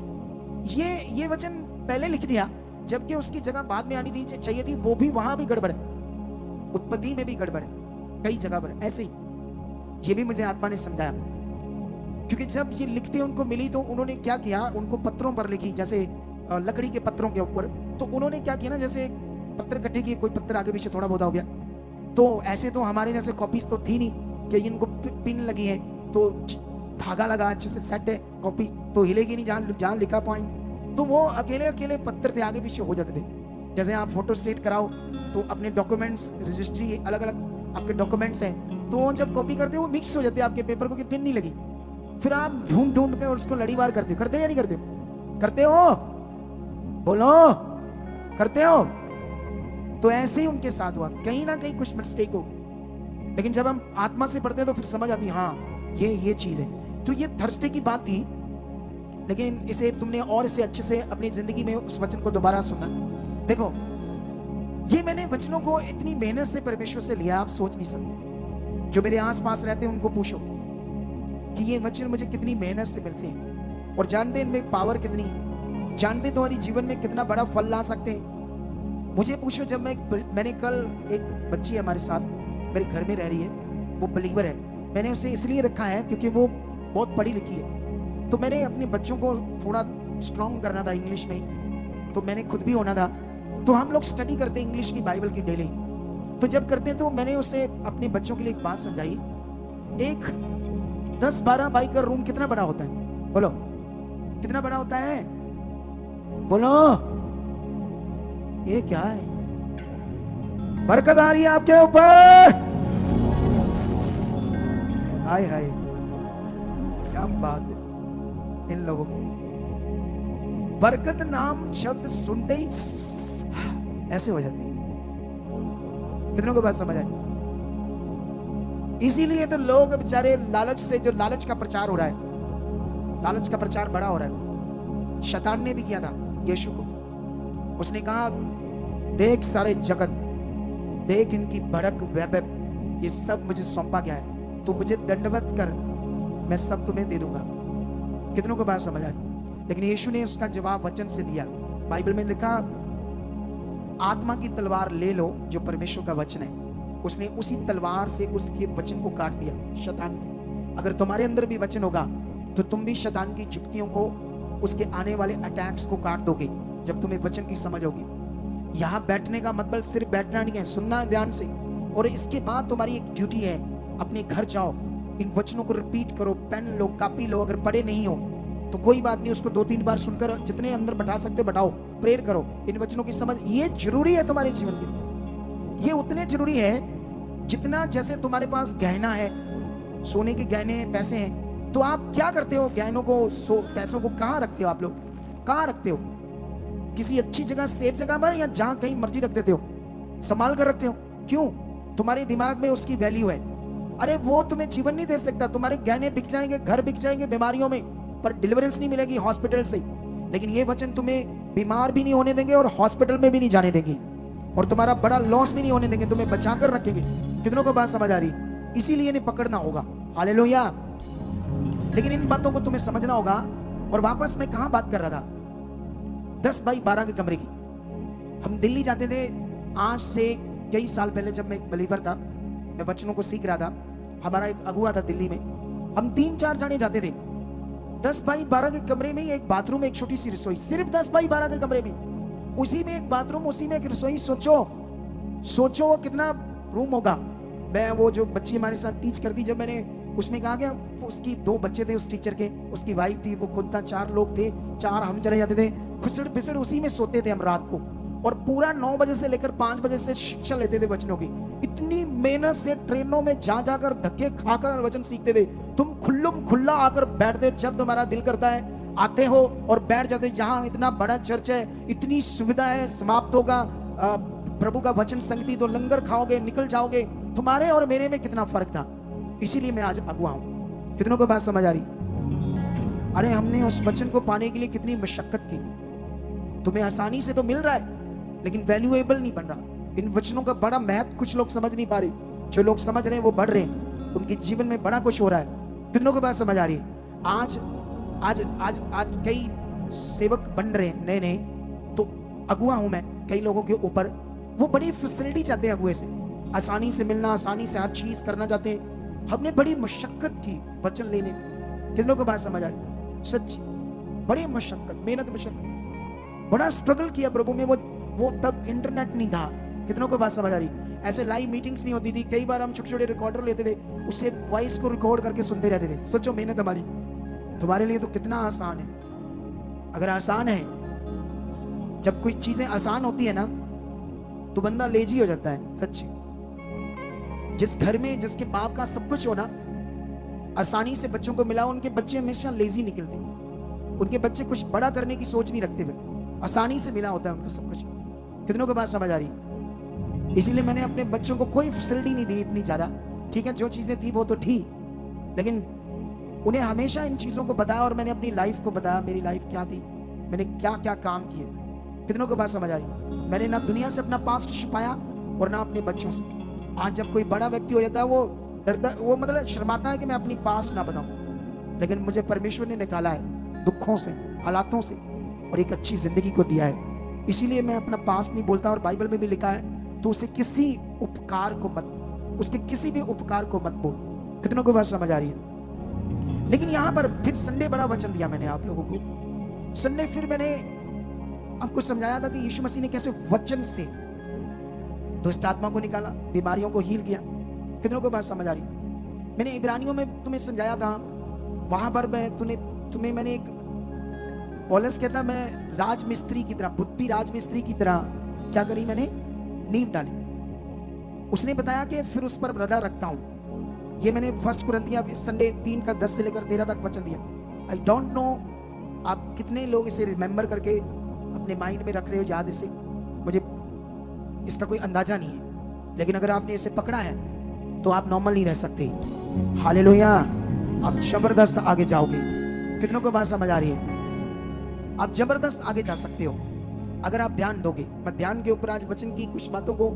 ये वचन पहले लिख दिया जबकि उसकी जगह बाद में आनी थी, चाहिए थी, वो भी वहां भी गड़बड़ है, उत्पत्ति में भी गड़बड़ है, कई जगह पर ऐसे ही। ये भी मुझे आत्मा ने समझाया, क्योंकि जब ये लिखते उनको मिली तो उन्होंने क्या किया, उनको पत्रों पर लिखी, जैसे लकड़ी के पत्रों के ऊपर। तो उन्होंने क्या किया ना, जैसे पत्थर इकट्ठे किए, कोई पत्थर आगे पीछे थोड़ा बहुत हो गया। तो ऐसे तो हमारे जैसे कॉपीज तो थी नहीं कि इनको पिन लगी है तो धागा लगा अच्छे से सेट है, कॉपी तो हिलेगी नहीं जहां लिखा पॉइंट। तो वो अकेले अकेले पत्थर थे, आगे पीछे हो जाते थे। जैसे आप फोटो स्टेट कराओ तो अपने डॉक्यूमेंट्स, रजिस्ट्री, अलग अलग आपके डॉक्यूमेंट्स हैं, तो जब कॉपी करते हो वो मिक्स हो जाते हैं आपके पेपर को कि पिन नहीं लगी। फिर आप ढूंढ ढूंढ के उसको लड़ीवार करते हो। करते या नहीं करते? करते हो? बोलो, करते हो? तो ऐसे ही उनके साथ हुआ, कहीं ना कहीं कुछ मिस्टेक होगी। लेकिन जब हम आत्मा से पढ़ते हैं तो फिर समझ आती है, हाँ ये चीज है। तो ये थर्सडे की बात थी, लेकिन इसे तुमने और इसे अच्छे से अपनी जिंदगी में उस वचन को दोबारा सुनना। देखो, ये मैंने वचनों को इतनी मेहनत से परमेश्वर से लिया, आप सोच नहीं सकते। जो मेरे आसपास रहते हैं उनको पूछो कि ये वचन मुझे कितनी मेहनत से मिलते हैं, और जानते हैं इनमें पावर कितनी, जानते तुम्हारी जीवन में कितना बड़ा फल ला सकते हैं। मुझे पूछो, जब मैंने कल, एक बच्ची है हमारे साथ, मेरे घर में रह रही है, वो बिलीवर है। मैंने उसे इसलिए रखा है क्योंकि वो बहुत पढ़ी लिखी है। तो मैंने अपने बच्चों को थोड़ा स्ट्रॉन्ग करना था इंग्लिश में, तो मैंने खुद भी होना था। तो हम लोग स्टडी करते इंग्लिश की, बाइबल की डेली। तो जब करते तो मैंने उसे अपने बच्चों के लिए एक बात समझाई। एक 10-12 बाई का रूम कितना बड़ा होता है? बोलो, कितना बड़ा होता है? बोलो, ये क्या है? बरकत आ रही है आपके ऊपर। हाय हाय, क्या बात है इन लोगों की। बरकत नाम शब्द सुनते ही ऐसे हो जाते हैं। कितनों को बात समझ आई? इसीलिए तो लोग बेचारे लालच से, जो लालच का प्रचार हो रहा है, लालच का प्रचार बड़ा हो रहा है। शैतान ने भी किया था यीशु को। उसने कहा, देख सारे जगत, देख इनकी भड़क वैभव, ये सब मुझे सौंपा गया है, तो मुझे दंडवत कर, मैं सब तुम्हें दे दूंगा। कितनों को बात समझ आ रही? लेकिन यीशु ने उसका जवाब वचन से दिया। बाइबल में लिखा, आत्मा की तलवार ले लो, जो परमेश्वर का वचन है। उसने उसी तलवार से उसके वचन को काट दिया, शैतान के। अगर तुम्हारे अंदर भी वचन होगा तो तुम भी शैतान की जुक्तियों को, उसके आने वाले अटैक्स को काट दोगे, जब तुम्हें वचन की समझ होगी। यहाँ बैठने का मतलब सिर्फ बैठना नहीं है, सुनना ध्यान से। और इसके बाद तुम्हारी एक ड्यूटी है, अपने घर जाओ, इन वचनों को रिपीट करो, पेन लो, कॉपी लो। अगर पढ़े नहीं हो तो कोई बात नहीं, उसको 2-3 बार सुनकर जितने अंदर बैठा सकते बैठाओ, प्रेयर करो। इन वचनों की समझ ये जरूरी है तुम्हारे जीवन के लिए। ये उतने जरूरी है जितना जैसे तुम्हारे पास गहना है, सोने के गहने हैं, पैसे हैं, तो आप क्या करते हो? गहनों को, पैसों को कहाँ रखते हो? आप लोग कहाँ रखते हो? किसी अच्छी जगह, सेफ जगह पर, या जहां कहीं मर्जी रख देते हो? संभाल कर रखते हो। क्यों? तुम्हारे दिमाग में उसकी वैल्यू है। अरे वो तुम्हें जीवन नहीं दे सकता। तुम्हारे गहने बिक जाएंगे, घर बिक जाएंगे बीमारियों में, पर डिलीवरेंस नहीं मिलेगी हॉस्पिटल से। लेकिन ये वचन तुम्हें बीमार भी नहीं होने देंगे और हॉस्पिटल में भी नहीं जाने देंगे, और तुम्हारा बड़ा लॉस भी नहीं होने देंगे, तुम्हें बचा कर रखेंगे। कितनों को बात समझ आ रही? इसीलिए नहीं पकड़ना होगा। हालेलुया। लेकिन इन बातों को तुम्हें समझना होगा। और वापस मैं कहां बात कर रहा था? 10 बाई 12 के कमरे की। हम दिल्ली जाते थे आज से कई साल पहले, जब मैं एक बलीवर था, मैं बच्चों को सीख रहा था। हमारा एक अगुआ था दिल्ली में, हम 3-4 जाने जाते थे। 10 बाई 12 के कमरे में एक बाथरूम, एक छोटी सी रसोई, सिर्फ 10 बाई 12 के कमरे में, उसी में एक बाथरूम, उसी में एक रसोई। सोचो वो कितना रूम होगा। मैं, वो जो बच्ची हमारे साथ टीच करती, जब मैंने उसमें कहा गया, उसकी 2 बच्चे थे उस टीचर के, उसकी वाइफ थी, वो खुद था, 4 लोग थे, 4 हम चले जाते थे, खुसड़ फिसड़ उसी में सोते थे हम रात को, और पूरा 9 बजे से लेकर 5 बजे से शिक्षा लेते थे बच्चों की। इतनी मेहनत से ट्रेनों में जा जाकर धक्के खाकर वचन सीखते थे। तुम खुल्लुम खुल्ला आकर बैठते, जब तुम्हारा दिल करता है आते हो और बैठ जाते। यहाँ इतना बड़ा चर्च है, इतनी सुविधा है, समाप्त होगा प्रभु का वचन संगति, तो लंगर खाओगे, निकल जाओगे। तुम्हारे और मेरे में कितना फर्क था। इसीलिए मैं आज अगुआ हूं। कितनों को बात समझ आ रही? अरे हमने उस वचन को पाने के लिए कितनी मशक्कत की। तुम्हें आसानी से तो मिल रहा है, लेकिन वैल्यूएबल नहीं बन रहा। इन वचनों का बड़ा महत्व कुछ लोग समझ नहीं पा रहे। जो लोग समझ रहे हैं वो बढ़ रहे हैं, उनके जीवन में बड़ा कुछ हो रहा है। कितनों को बात समझ आ रही है? आज आज आज आज कई सेवक बन रहे हैं नए नए, तो अगुआ हूं मैं कई लोगों के ऊपर। वो बड़ी फैसिलिटी चाहते हैं अगुए से, आसानी से मिलना, आसानी से हर चीज करना चाहते हैं। हमने बड़ी मशक्कत की वचन लेने में। कितनों को बात समझ आ रही? सच्ची बड़ी मशक्कत, मेहनत, मशक्कत, बड़ा स्ट्रगल किया प्रभु में। वो तब इंटरनेट नहीं था। कितनों को बात समझ आ रही? ऐसे लाइव मीटिंग्स नहीं होती थी। कई बार हम छोटे छोटे रिकॉर्डर लेते थे, उससे वॉइस को रिकॉर्ड करके सुनते रहते थे। सोचो मेहनत हमारी। तुम्हारे लिए तो कितना आसान है। अगर आसान है, जब कोई चीजें आसान होती है ना, तो बंदा लेजी हो जाता है। सच्ची, जिस घर में जिसके बाप का सब कुछ हो ना, आसानी से बच्चों को मिला, उनके बच्चे हमेशा लेजी निकलते। उनके बच्चे कुछ बड़ा करने की सोच नहीं रखते, आसानी से मिला होता है उनका सब कुछ। कितनों को बात समझ आ रही? इसीलिए मैंने अपने बच्चों को कोई फैसिलिटी नहीं दी इतनी ज्यादा। ठीक है, जो चीजें थी वो तो थी, लेकिन उन्हें हमेशा इन चीजों को बताया, और मैंने अपनी लाइफ को बताया, मेरी लाइफ क्या थी, मैंने क्या क्या काम किए। कितनों को बात समझ आ रही? मैंने ना दुनिया से अपना पास्ट छिपाया और ना अपने बच्चों से। आज जब कोई बड़ा व्यक्ति हो जाता है, वो डरता, वो मतलब शर्माता है कि मैं अपनी पास्ट ना बताऊं, लेकिन मुझे परमेश्वर ने निकाला है दुखों से, हालातों से, और एक अच्छी जिंदगी को दिया है। इसीलिए मैं अपना पास्ट नहीं बोलता। और बाइबल में भी लिखा है, तो उसे किसी उपकार को मत, उसके किसी भी उपकार को मत बोल। कितनों को बात समझ आ रही है? लेकिन यहां पर फिर संडे बड़ा वचन दिया मैंने आप लोगों को। संडे फिर मैंने आपको समझाया था कि यीशु मसीह ने कैसे वचन से दुष्ट आत्मा को निकाला, बीमारियों को हील किया। कितनों को बात समझ आ रही? मैंने इब्रानियों में तुम्हें समझाया था, वहां पर मैं तुम्हें मैंने एक, पौलुस कहता, मैं राजमिस्त्री की तरह, बुद्धि राजमिस्त्री की तरह क्या करी, मैंने नींव डाली। उसने बताया कि फिर उस पर रदा रखता हूं। ये मैंने 1 कुरिन्थियों इस संडे 3 का 10 से लेकर 13 तक वचन दिया। आई डोंट नो आप कितने लोग इसे रिमेंबर करके अपने माइंड में रख रहे हो, याद इसे, मुझे इसका कोई अंदाजा नहीं है। लेकिन अगर आपने इसे पकड़ा है तो आप नॉर्मल नहीं रह सकते। हालेलुया, आप जबरदस्त आगे जाओगे। कितनों को बात समझ आ रही है? आप जबरदस्त आगे जा सकते हो अगर आप ध्यान दोगे। मैं ध्यान के ऊपर आज वचन की कुछ बातों को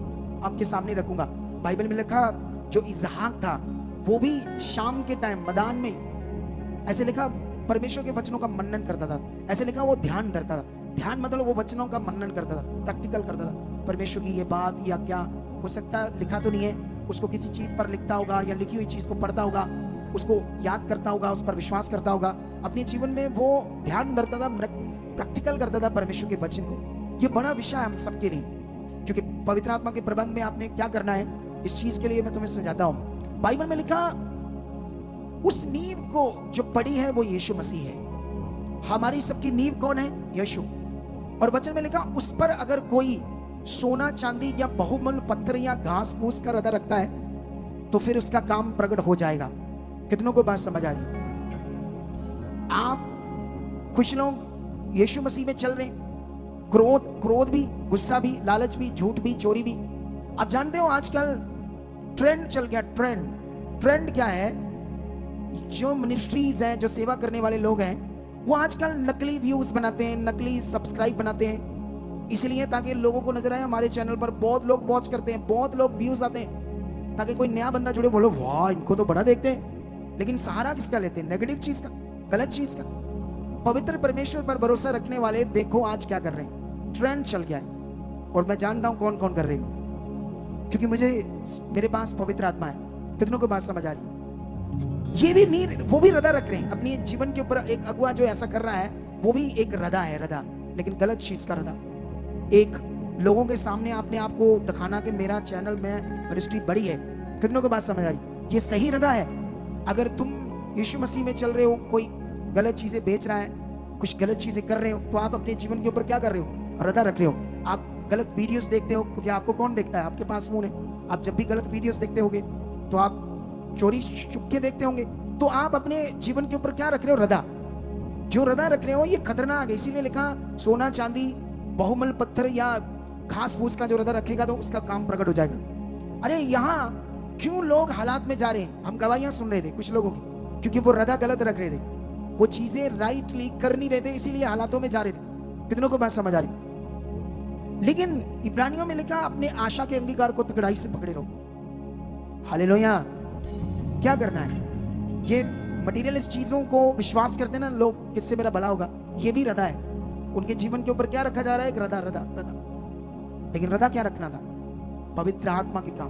आपके सामने रखूंगा। बाइबल में लिखा, जो इसहाक था वो भी शाम के टाइम मैदान में, ऐसे लिखा, परमेश्वर के वचनों का मनन करता था। ऐसे लिखा, वो ध्यान धरता था। ध्यान मतलब वो वचनों का मनन करता था, प्रैक्टिकल करता था। परमेश्वर की ये बात या क्या हो सकता है, लिखा तो नहीं है, उसको किसी चीज पर लिखता होगा या लिखी हुई चीज को पढ़ता होगा, उसको याद करता होगा, उस पर विश्वास करता होगा। अपने जीवन में वो ध्यान धरता था, प्रैक्टिकल करता था परमेश्वर के वचन को। ये बड़ा विषय है हम सबके लिए, क्योंकि पवित्र आत्मा के प्रबंध में आपने क्या करना है, इस चीज के लिए मैं तुम्हें समझाता हूं। बाइबल में लिखा, उस नींव को जो पड़ी है वो यीशु मसीह है। हमारी सबकी नींव कौन है? यीशु। और वचन में लिखा, उस पर अगर कोई सोना चांदी या बहुमूल्य पत्थर या घास फूस का रदा रखता है तो फिर उसका काम प्रकट हो जाएगा। कितनों को बात समझ आ रही? आप कुछ लोग यीशु मसीह में चल रहे हैं, क्रोध भी, गुस्सा भी, लालच भी, झूठ भी, चोरी भी। आप जानते हो आजकल ट्रेंड चल गया। ट्रेंड क्या है? जो मिनिस्ट्रीज हैं, जो सेवा करने वाले लोग हैं, वो आजकल नकली व्यूज बनाते हैं, नकली सब्सक्राइब बनाते हैं, इसलिए ताकि लोगों को नजर आए हमारे चैनल पर बहुत लोग वॉच करते हैं, बहुत लोग व्यूज आते हैं, ताकि कोई नया बंदा जुड़े, बोलो वाह इनको तो बड़ा देखते हैं। लेकिन सहारा किसका लेते हैं? नेगेटिव चीज का, गलत चीज का। पवित्र परमेश्वर पर भरोसा रखने वाले देखो आज क्या कर रहे हैं। ट्रेंड चल गया है और मैं जानता हूं कौन कौन कर रहे हैं, क्योंकि मेरे पास पवित्र आत्मा है। कितनों को बात समझ आ रही है? ये भी नहीं, वो भी रदा रख रहे हैं अपने जीवन के ऊपर। एक अगुआ जो ऐसा कर रहा है वो भी एक रदा है, रदा, लेकिन गलत चीज का रदा। एक लोगों के सामने आपने आपको दिखाना कि मेरा चैनल में मिनिस्ट्री बड़ी है। कितनों को बात समझ आ रही? ये सही रदा है। अगर तुम यीशु मसीह में चल रहे हो, कोई गलत चीजें बेच रहा है, कुछ गलत चीजें कर रहे हो, तो आप अपने जीवन के ऊपर क्या कर रहे हो? रदा रख रहे हो। आप गलत वीडियोस देखते हो, क्योंकि आपको कौन देखता है? आपके पास फोन है। आप जब भी गलत वीडियोस देखते होगे तो आप चोरी छुप के देखते होंगे, तो आप अपने जीवन के ऊपर क्या रख रहे हो? रदा। जो रदा रख रहे हो ये खतरनाक है। इसीलिए लिखा सोना चांदी बहुमल पत्थर या घास फूस का जो रदा रखेगा तो उसका काम प्रकट हो जाएगा। अरे यहाँ क्यों लोग हालात में जा रहे हैं? हम गवाहियां सुन रहे थे कुछ लोगों की, क्योंकि वो रदा गलत रख रहे थे, वो चीजें राइटली कर नहीं रहे थे, इसीलिए हालातों में जा रहे थे। कितनों को बात समझ आ रही? लेकिन इब्रानियों में लिखा अपने आशा के अंगीकार को तगड़ाई से पकड़े रहो। हालेलुया। क्या करना है? ये मटीरियलिस्ट चीजों को विश्वास करते ना लोग, किससे मेरा भला होगा, ये भी रदा है। उनके जीवन के ऊपर क्या रखा जा रहा है? एक रदा, रदा, रदा। लेकिन रदा क्या रखना था? पवित्र आत्मा के काम,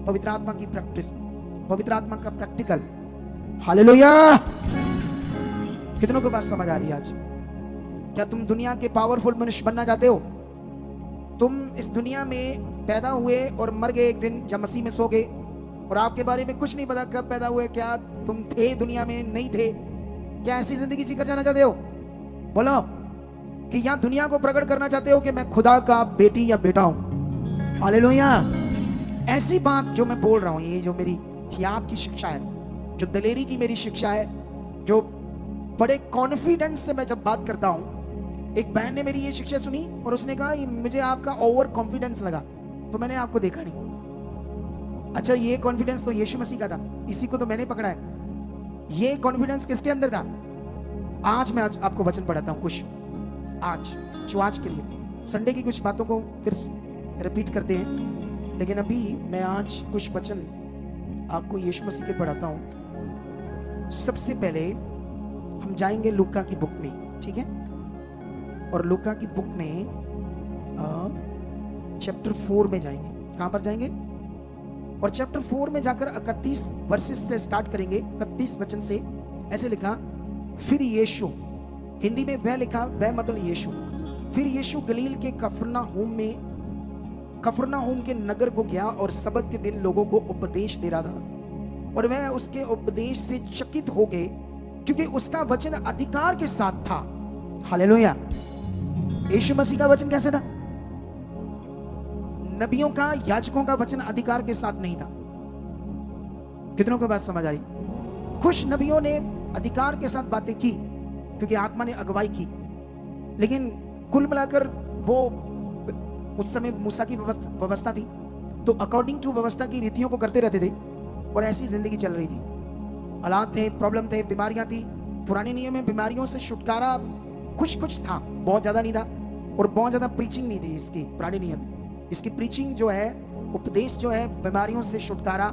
पवित्र आत्मा की प्रैक्टिस, पवित्र आत्मा का प्रैक्टिकल। हालेलुया। कितनों को बात समझ आ रही है आज? क्या तुम दुनिया के पावरफुल मनुष्य बनना चाहते हो? तुम इस दुनिया में पैदा हुए और मर गए एक दिन जब मसीह में सो गए, और आपके बारे में कुछ नहीं पता कब पैदा हुए, क्या तुम थे दुनिया में, नहीं थे। क्या ऐसी जिंदगी जीकर जाना चाहते हो? बोलो कि यहाँ दुनिया को प्रकट करना चाहते हो कि मैं खुदा का बेटी या बेटा हूं। हालेलुया। ऐसी बात जो मैं बोल रहा हूं, ये जो मेरी हियाब की शिक्षा है, जो दलेरी की मेरी शिक्षा है, जो बड़े कॉन्फिडेंस से मैं जब बात करता हूं। एक बहन ने मेरी ये शिक्षा सुनी और उसने कहा मुझे आपका ओवर कॉन्फिडेंस लगा, तो मैंने आपको देखा नहीं। अच्छा, ये कॉन्फिडेंस तो यीशु मसीह का था, इसी को तो मैंने पकड़ा है। ये कॉन्फिडेंस किसके अंदर था? आज मैं आपको वचन पढ़ाता हूं कुछ, आज के लिए। संडे की कुछ बातों को फिर रिपीट करते हैं, लेकिन अभी मैं आज कुछ वचन आपको यीशु मसीह के पढ़ाता हूं। सबसे पहले हम जाएंगे लूका की बुक में, ठीक है? और लूका की बुक में चैप्टर 4 में जाएंगे। कहां पर जाएंगे? और चैप्टर 4 में जाकर 31 वर्सेस से स्टार्ट करेंगे, 31 वचन से। ऐसे लिखा, फिर यीशु, हिंदी में वह लिखा, वह मतलब यीशु। फिर यीशु गलील के कफरनहूम के नगर को गया और सबत के दिन लोगों को उपदेश दे रहा था। और वह उसके उपदेश से चकित हो गए, क्योंकि उसका वचन अधिकार के साथ था। हालेलुया। यीशु मसीह का वचन कैसे था? नबियों का, याजकों का वचन अधिकार के साथ नहीं था। कितनों को बात समझ आई? कुछ नबियों ने अधिकार के साथ बातें की क्योंकि आत्मा ने अगुवाई की, लेकिन कुल मिलाकर वो उस समय मूसा की व्यवस्था थी, तो अकॉर्डिंग टू व्यवस्था की रीतियों को करते रहते थे और ऐसी जिंदगी चल रही थी। हालात थे, प्रॉब्लम थे, बीमारियां थी। पुराने नियम में बीमारियों से छुटकारा कुछ था, बहुत ज्यादा नहीं था, और बहुत ज्यादा प्रीचिंग नहीं थी इसकी पुराने नियम में। इसकी प्रीचिंग जो है, उपदेश जो है, बीमारियों से छुटकारा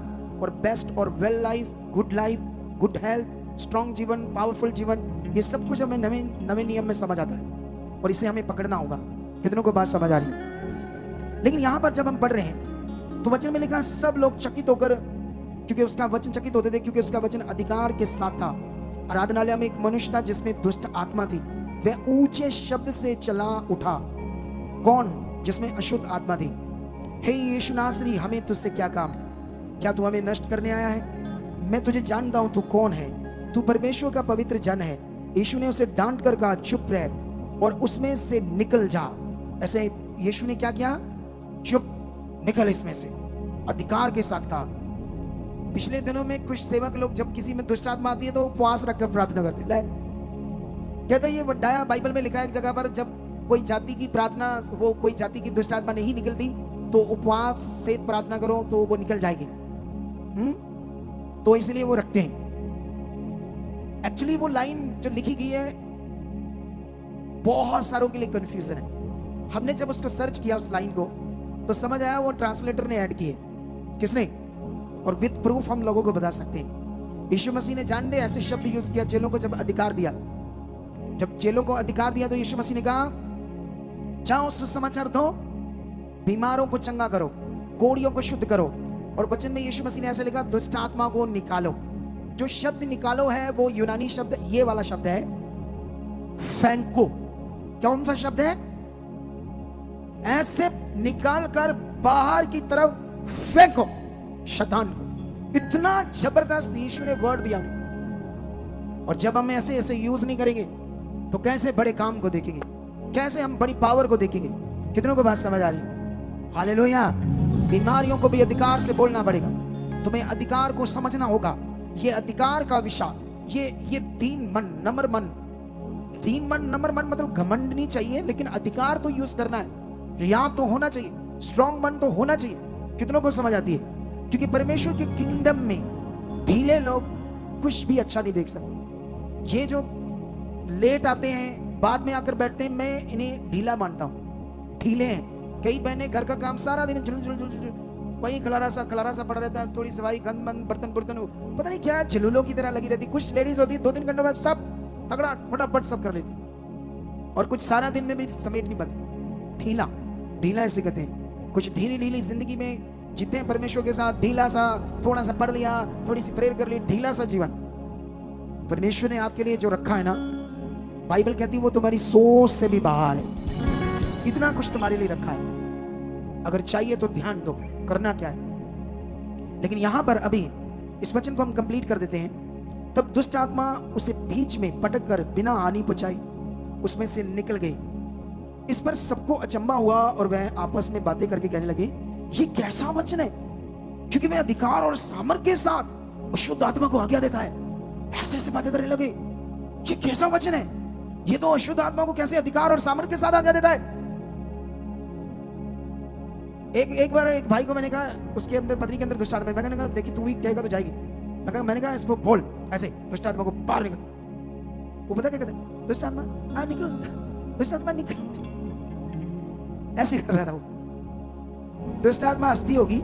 और बेस्ट और well life, good health, strong जीवन, पावरफुल जीवन, ये सब कुछ हमें नवे नियम में समझ आता है और इसे हमें पकड़ना होगा। कितनों को बात समझ आ रही है? लेकिन यहां पर जब हम पढ़ रहे हैं तो वचन में लिखा, सब लोग चकित होकर, क्योंकि उसका वचन चकित होते थे, क्योंकि उसका वचन अधिकार के साथ था। आराधनालय में एक मनुष्य था जिसमें दुष्ट आत्मा थी। वह ऊंचे शब्द से चला उठा। कौन? जिसमें अशुद्ध आत्मा थी। हे यीशु नासरी, हमें तुझसे क्या काम? क्या तू हमें नष्ट करने आया है? मैं तुझे जानता हूं, तू कौन है? तू परमेश्वर का पवित्र जन है। यीशु ने उसे डांट कर कहा, चुप रह और उसमें से निकल जा। ऐसे यीशु ने क्या किया? चुप, निकल इसमें से, अधिकार के साथ कहा। पिछले दिनों में कुछ सेवक लोग जब किसी में दुष्ट आत्मा आती है तो उपवास रखकर प्रार्थना करते, ले कहते ये बढ़ाया बाइबल में लिखा है एक जगह पर, जब कोई जाति की प्रार्थना, वो कोई जाति की दुष्ट आत्मा नहीं निकलती तो उपवास से प्रार्थना करो तो वो निकल जाएगी। तो इसलिए वो रखते हैं। एक्चुअली वो लाइन जो लिखी गई है बहुत सारों के लिए कंफ्यूजन है। हमने जब उसको सर्च किया उस लाइन को तो समझ आया वो ट्रांसलेटर ने ऐड किए। किसने? और विद प्रूफ हम लोगों को बता सकते हैं। यीशु मसीह ने जान दे ऐसे शब्द यूज किया चेलों को जब अधिकार दिया। जब चेलों को अधिकार दिया तो यीशु मसीह ने कहा जाओ सुसमाचार दो, बीमारों को चंगा करो, कोढ़ियों को शुद्ध करो। और वचन में यीशु मसीह ने ऐसे लिखा दुष्ट आत्मा को निकालो। जो शब्द निकालो है वो यूनानी शब्द ये वाला शब्द है फेंको। कौन सा शब्द है? ऐसे निकाल कर बाहर की तरफ फेंको शैतान को। इतना जबरदस्त यीशु ने वर्ड दिया। और जब हम ऐसे ऐसे यूज नहीं करेंगे तो कैसे बड़े काम को देखेंगे, कैसे हम बड़ी पावर को देखेंगे? कितनों को बात समझ आ रही है? हालेलुया। बीमारियों को भी अधिकार से बोलना पड़ेगा। तुम्हें अधिकार को समझना होगा। ये अधिकार का विषय, ये दीन मन नम्र मन, दीन मन नम्र मन मतलब घमंड नहीं चाहिए, लेकिन अधिकार तो यूज करना है। या तो होना चाहिए, स्ट्रॉन्ग मन तो होना चाहिए। कितनों को समझ आती है? क्योंकि परमेश्वर के किंगडम में ढीले लोग कुछ भी अच्छा नहीं देख सकते। ये जो लेट आते हैं बाद में आकर बैठते हैं, मैं इन्हें ढीला मानता हूं। ढीले हैं। कई बहनें घर का काम सारा दिन वही खलारा सा पड़ा रहता है, थोड़ी सफाई गंद मंद बर्तन पता नहीं क्या झुलूलों की तरह लगी रहती। कुछ लेडीज होती है 2-3 घंटों में सब तगड़ा फटाफट सब कर लेती, और कुछ सारा दिन में भी समेट नहीं पाती। ढीला ऐसे कहते हैं। कुछ ढीली जिंदगी में जीते हैं परमेश्वर के साथ, ढीला सा, थोड़ा सा पढ़ लिया, थोड़ी सी प्रेयर कर ली, ढीला सा जीवन। परमेश्वर ने आपके लिए जो रखा है ना, बाइबल कहती है वो तुम्हारी सोच से भी बाहर है। इतना कुछ तुम्हारे लिए रखा है। अगर चाहिए तो ध्यान दो करना क्या है। लेकिन यहां पर अभी इस वचन को हम कंप्लीट कर देते हैं। तब दुष्ट आत्मा उसे बीच में पटक कर बिना हानि पहुंचाई उसमें से निकल गई। इस पर सबको अचंभा हुआ और वह आपस में बातें करके कहने लगे ये कैसा वचन है, क्योंकि वह अधिकार और सामर्थ्य के साथ अशुद्ध आत्मा को आज्ञा देता है। ऐसे ऐसे बातें करने लगे, ये कैसा वचन है? ये तो अशुद्ध आत्मा को कैसे अधिकार और सामर्थ्य के साथ आज्ञा देता है? एक बार एक भाई को मैंने कहा, उसके अंदर पत्नी के अंदर दुष्ट आत्मा है। मैंने कहा देखी तू ही कहेगा तो जाएगी। मैंने कहा इसको बोल ऐसे दुष्ट आत्मा को बाहर निकल। वो पता क्या कहते, दुष्ट आत्मा आ निकल, दुष्ट आत्मा निकल। ऐसे कर रहा था वो। दुष्ट आत्मा हंसती होगी,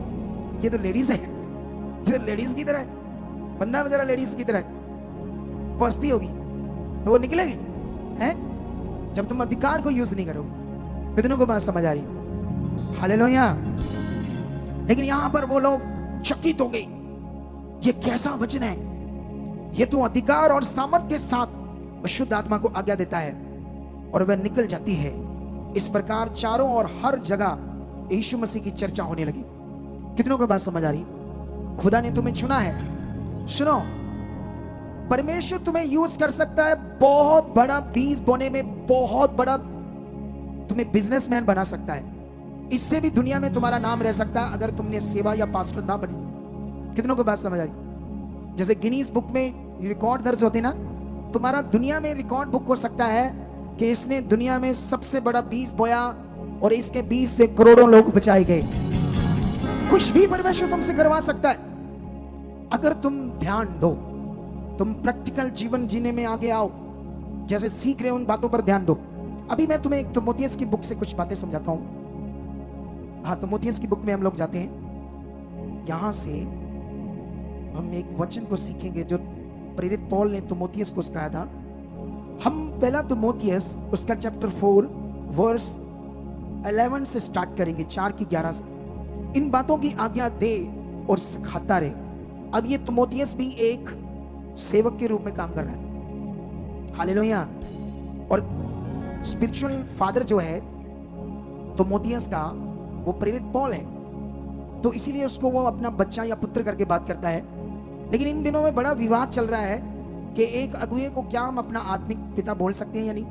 ये तो लेडीज है, ये तो लेडीज की तरह है, बंदा बेचारा लेडीज की तरह है। वो हंसती होगी तो वो निकलेगी है, जब तुम अधिकार को यूज नहीं करोगे। कितनों को बात समझ आ रही? हालेलुया। लेकिन यहां पर वो लोग चकित हो गए, ये कैसा वचन है? ये तो अधिकार और सामर्थ्य के साथ अशुद्ध आत्मा को आज्ञा देता है और वह निकल जाती है। इस प्रकार चारों और हर जगह यीशु मसीह की चर्चा होने लगी। कितनों को बात समझ आ रही? खुदा ने तुम्हें चुना है। सुनो, परमेश्वर तुम्हें यूज कर सकता है बहुत बड़ा बीज बोने में, बहुत बड़ा तुम्हें बिजनेसमैन बना सकता है। इससे भी दुनिया में तुम्हारा नाम रह सकता है अगर तुमने सेवा या पास्टर ना बनी। कितनों को बात समझ आ रही? जैसे गिनीज बुक में रिकॉर्ड दर्ज होते ना, तुम्हारा दुनिया में रिकॉर्ड बुक हो सकता है कि इसने दुनिया में सबसे बड़ा बीज बोया और इसके बीज से करोड़ों लोग बचाए गए। कुछ भी परमेश्वर तुमसे करवा सकता है अगर तुम ध्यान दो, तुम प्रैक्टिकल जीवन जीने में आगे आओ, जैसे सीख रहे हो उन बातों पर ध्यान दो। अभी मैं तुम्हें एक तिमोथियस की बुक से कुछ बातें समझाता हूं। हाँ, तिमोथियस की बुक में हम लोग जाते हैं। यहां से हम एक वचन को सीखेंगे जो प्रेरित पौल ने तिमोथियस को सिखाया था। हम पहला तिमोथियस उसका चैप्टर 4 वर्स 11 से स्टार्ट करेंगे, 4 की 11 से। इन बातों की आज्ञा दे और सिखाता रहे। अब ये तिमोथियस भी एक सेवक के रूप में काम कर रहा है। हालेलुया। और स्पिरिचुअल फादर जो है तिमोथियस का, वो प्रेरित पौल है, तो इसीलिए उसको वो अपना बच्चा या पुत्र करके बात करता है। लेकिन इन दिनों में बड़ा विवाद चल रहा है कि एक अगुए को क्या हम अपना आत्मिक पिता बोल सकते हैं या नहीं।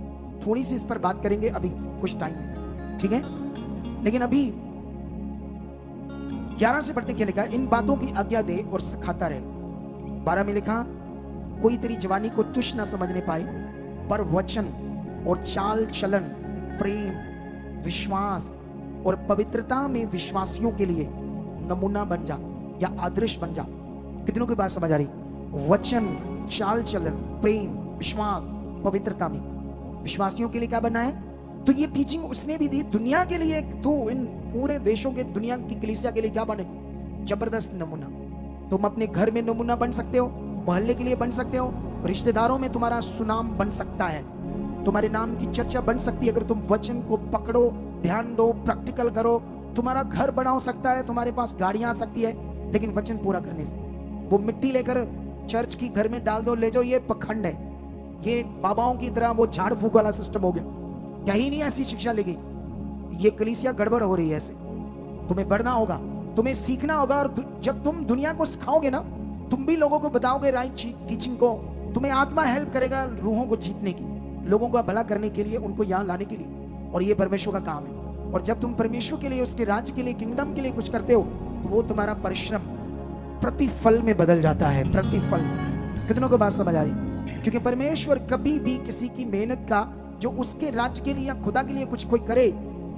थोड़ी सी इस पर बात करेंगे अभी कुछ टाइम में, ठीक है? लेकिन अभी 11 से पढ़ते क्या लिखा है, इन बातों की आज्ञा दे और सिखाता रहे। 12 में लिखा, कोई तेरी जवानी को तुच्छ ना समझने पाए, पर वचन और चाल चलन, प्रेम, विश्वास और पवित्रता में विश्वासियों के लिए नमूना बन जा या आदर्श बन जा। कितनों की बात समझ आ रही? वचन, चाल चलन, प्रेम, विश्वास, पवित्रता में विश्वासियों के लिए क्या बनना है? तो ये टीचिंग उसने भी दी दुनिया के लिए। तो इन पूरे देशों के, दुनिया की कलीसिया के लिए क्या बने? जबरदस्त नमूना। तुम अपने घर में नमूना बन सकते हो, मोहल्ले के लिए बन सकते हो, रिश्तेदारों में तुम्हारा सुनाम बन सकता है, तुम्हारे नाम की चर्चा बन सकती है अगर तुम वचन को पकड़ो, ध्यान दो, प्रैक्टिकल करो। तुम्हारा घर बना हो सकता है, तुम्हारे पास गाड़ियां आ सकती है, लेकिन वचन पूरा करने से। वो मिट्टी लेकर चर्च की घर में डाल दो, ले जाओ, ये पखंड है। ये बाबाओं की तरह वो झाड़ फूक वाला सिस्टम हो गया। कहीं नहीं ऐसी शिक्षा लेगी। ये कलीसिया गड़बड़ हो रही है ऐसे। तुम्हें बढ़ना होगा, तुम्हें सीखना होगा, और जब तुम दुनिया को सिखाओगे ना, तुम भी लोगों को बताओगे राइट टीचिंग को, तुम्हें आत्मा हेल्प करेगा रूहों को जीतने की, लोगों का भला करने के लिए, उनको यहाँ लाने के लिए। और ये परमेश्वर का काम है। और जब तुम परमेश्वर के लिए, उसके राज्य के लिए, किंगडम के लिए कुछ करते हो, तो वो तुम्हारा परिश्रम प्रतिफल में बदल जाता है। प्रतिफल। कितनों को बात समझ आ रही? क्योंकि परमेश्वर कभी भी किसी की मेहनत का, जो उसके राज्य के लिए या खुदा के लिए कुछ कोई करे,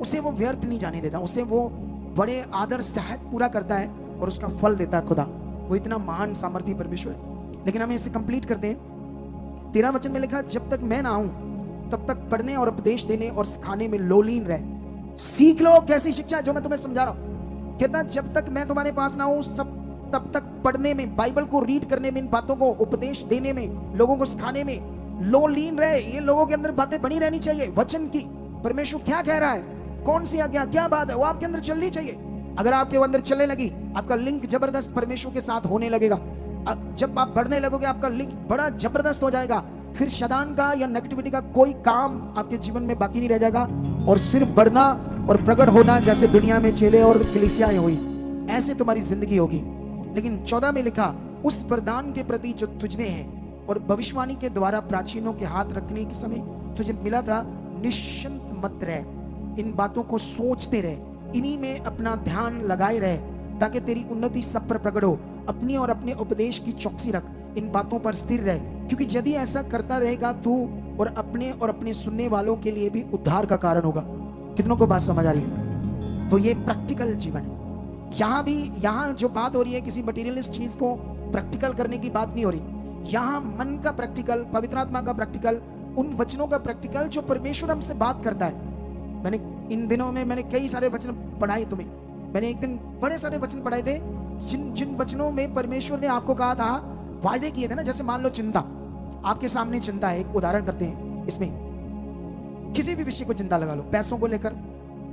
उसे वो व्यर्थ नहीं जाने देता। उसे वो बड़े आदर सहित पूरा करता है और उसका फल देता है खुदा। वो इतना महान सामर्थ्य परमेश्वर है। लेकिन हमें इसे कंप्लीट करते हैं। 13 वचन में लिखा, जब तक मैं ना आऊं तब तक पढ़ने और उपदेश देने और सिखाने में लोलीन रहे। सीख लो कैसी शिक्षा है जो मैं तुम्हें समझा रहा हूं। कहता जब तक मैं तुम्हारे पास ना आऊं, सब तब तक पढ़ने में, बाइबल को रीड करने में, इन बातों को उपदेश देने में, लोगों को सिखाने में लोलीन रहे। ये लोगों के अंदर बातें बनी रहनी चाहिए वचन की। परमेश्वर क्या कह रहा है, कौन सी आज्ञा, क्या बात है, वो आपके अंदर चलनी चाहिए। अगर आपके अंदर चलने लगी, आपका लिंक जबरदस्त परमेश्वर के साथ होने लगेगा। जब आप बढ़ने लगोगे, आपका लिंक बड़ा जबरदस्त हो जाएगा। फिर शैतान का या नेगेटिविटी का कोई काम आपके जीवन में बाकी नहीं रह जाएगा, और सिर्फ बढ़ना और प्रकट होना, जैसे दुनिया में चेले और कलीसियाएं हुई, ऐसे तुम्हारी जिंदगी होगी। लेकिन 14 में लिखा, उस वरदान के प्रति जो तुझमें है और भविष्यवाणी के द्वारा प्राचीनों के हाथ रखने के समय तुझे मिला था, निश्चिंत मत रह, इन बातों को सोचते रहे, इन्हीं में अपना ध्यान लगाए रहे, ताकि तेरी उन्नति सब पर प्रकट हो। अपनी और अपने उपदेश की चौकसी रख, इन बातों पर स्थिर रहे, क्योंकि यदि ऐसा करता रहेगा तू और अपने सुनने वालों के लिए भी उद्धार का कारण होगा। कितनों को बात समझ आ रही है? तो ये प्रैक्टिकल जीवन है। यहाँ जो बात हो रही है, किसी मटेरियलिस्ट चीज को प्रैक्टिकल करने की बात नहीं हो रही। यहाँ मन का प्रैक्टिकल, पवित्र आत्मा का प्रैक्टिकल, उन वचनों का प्रैक्टिकल जो परमेश्वर हमसे बात करता है। मैंने इन दिनों में कई सारे वचन पढ़ाए तुम्हें। मैंने एक दिन बड़े सारे वचन पढ़ाए थे, जिन वचनों में परमेश्वर ने आपको कहा था, वायदे किए थे ना। जैसे मान लो चिंता, आपके सामने चिंता है, एक उदाहरण करते हैं। इसमें किसी भी विषय को चिंता लगा लो, पैसों को लेकर,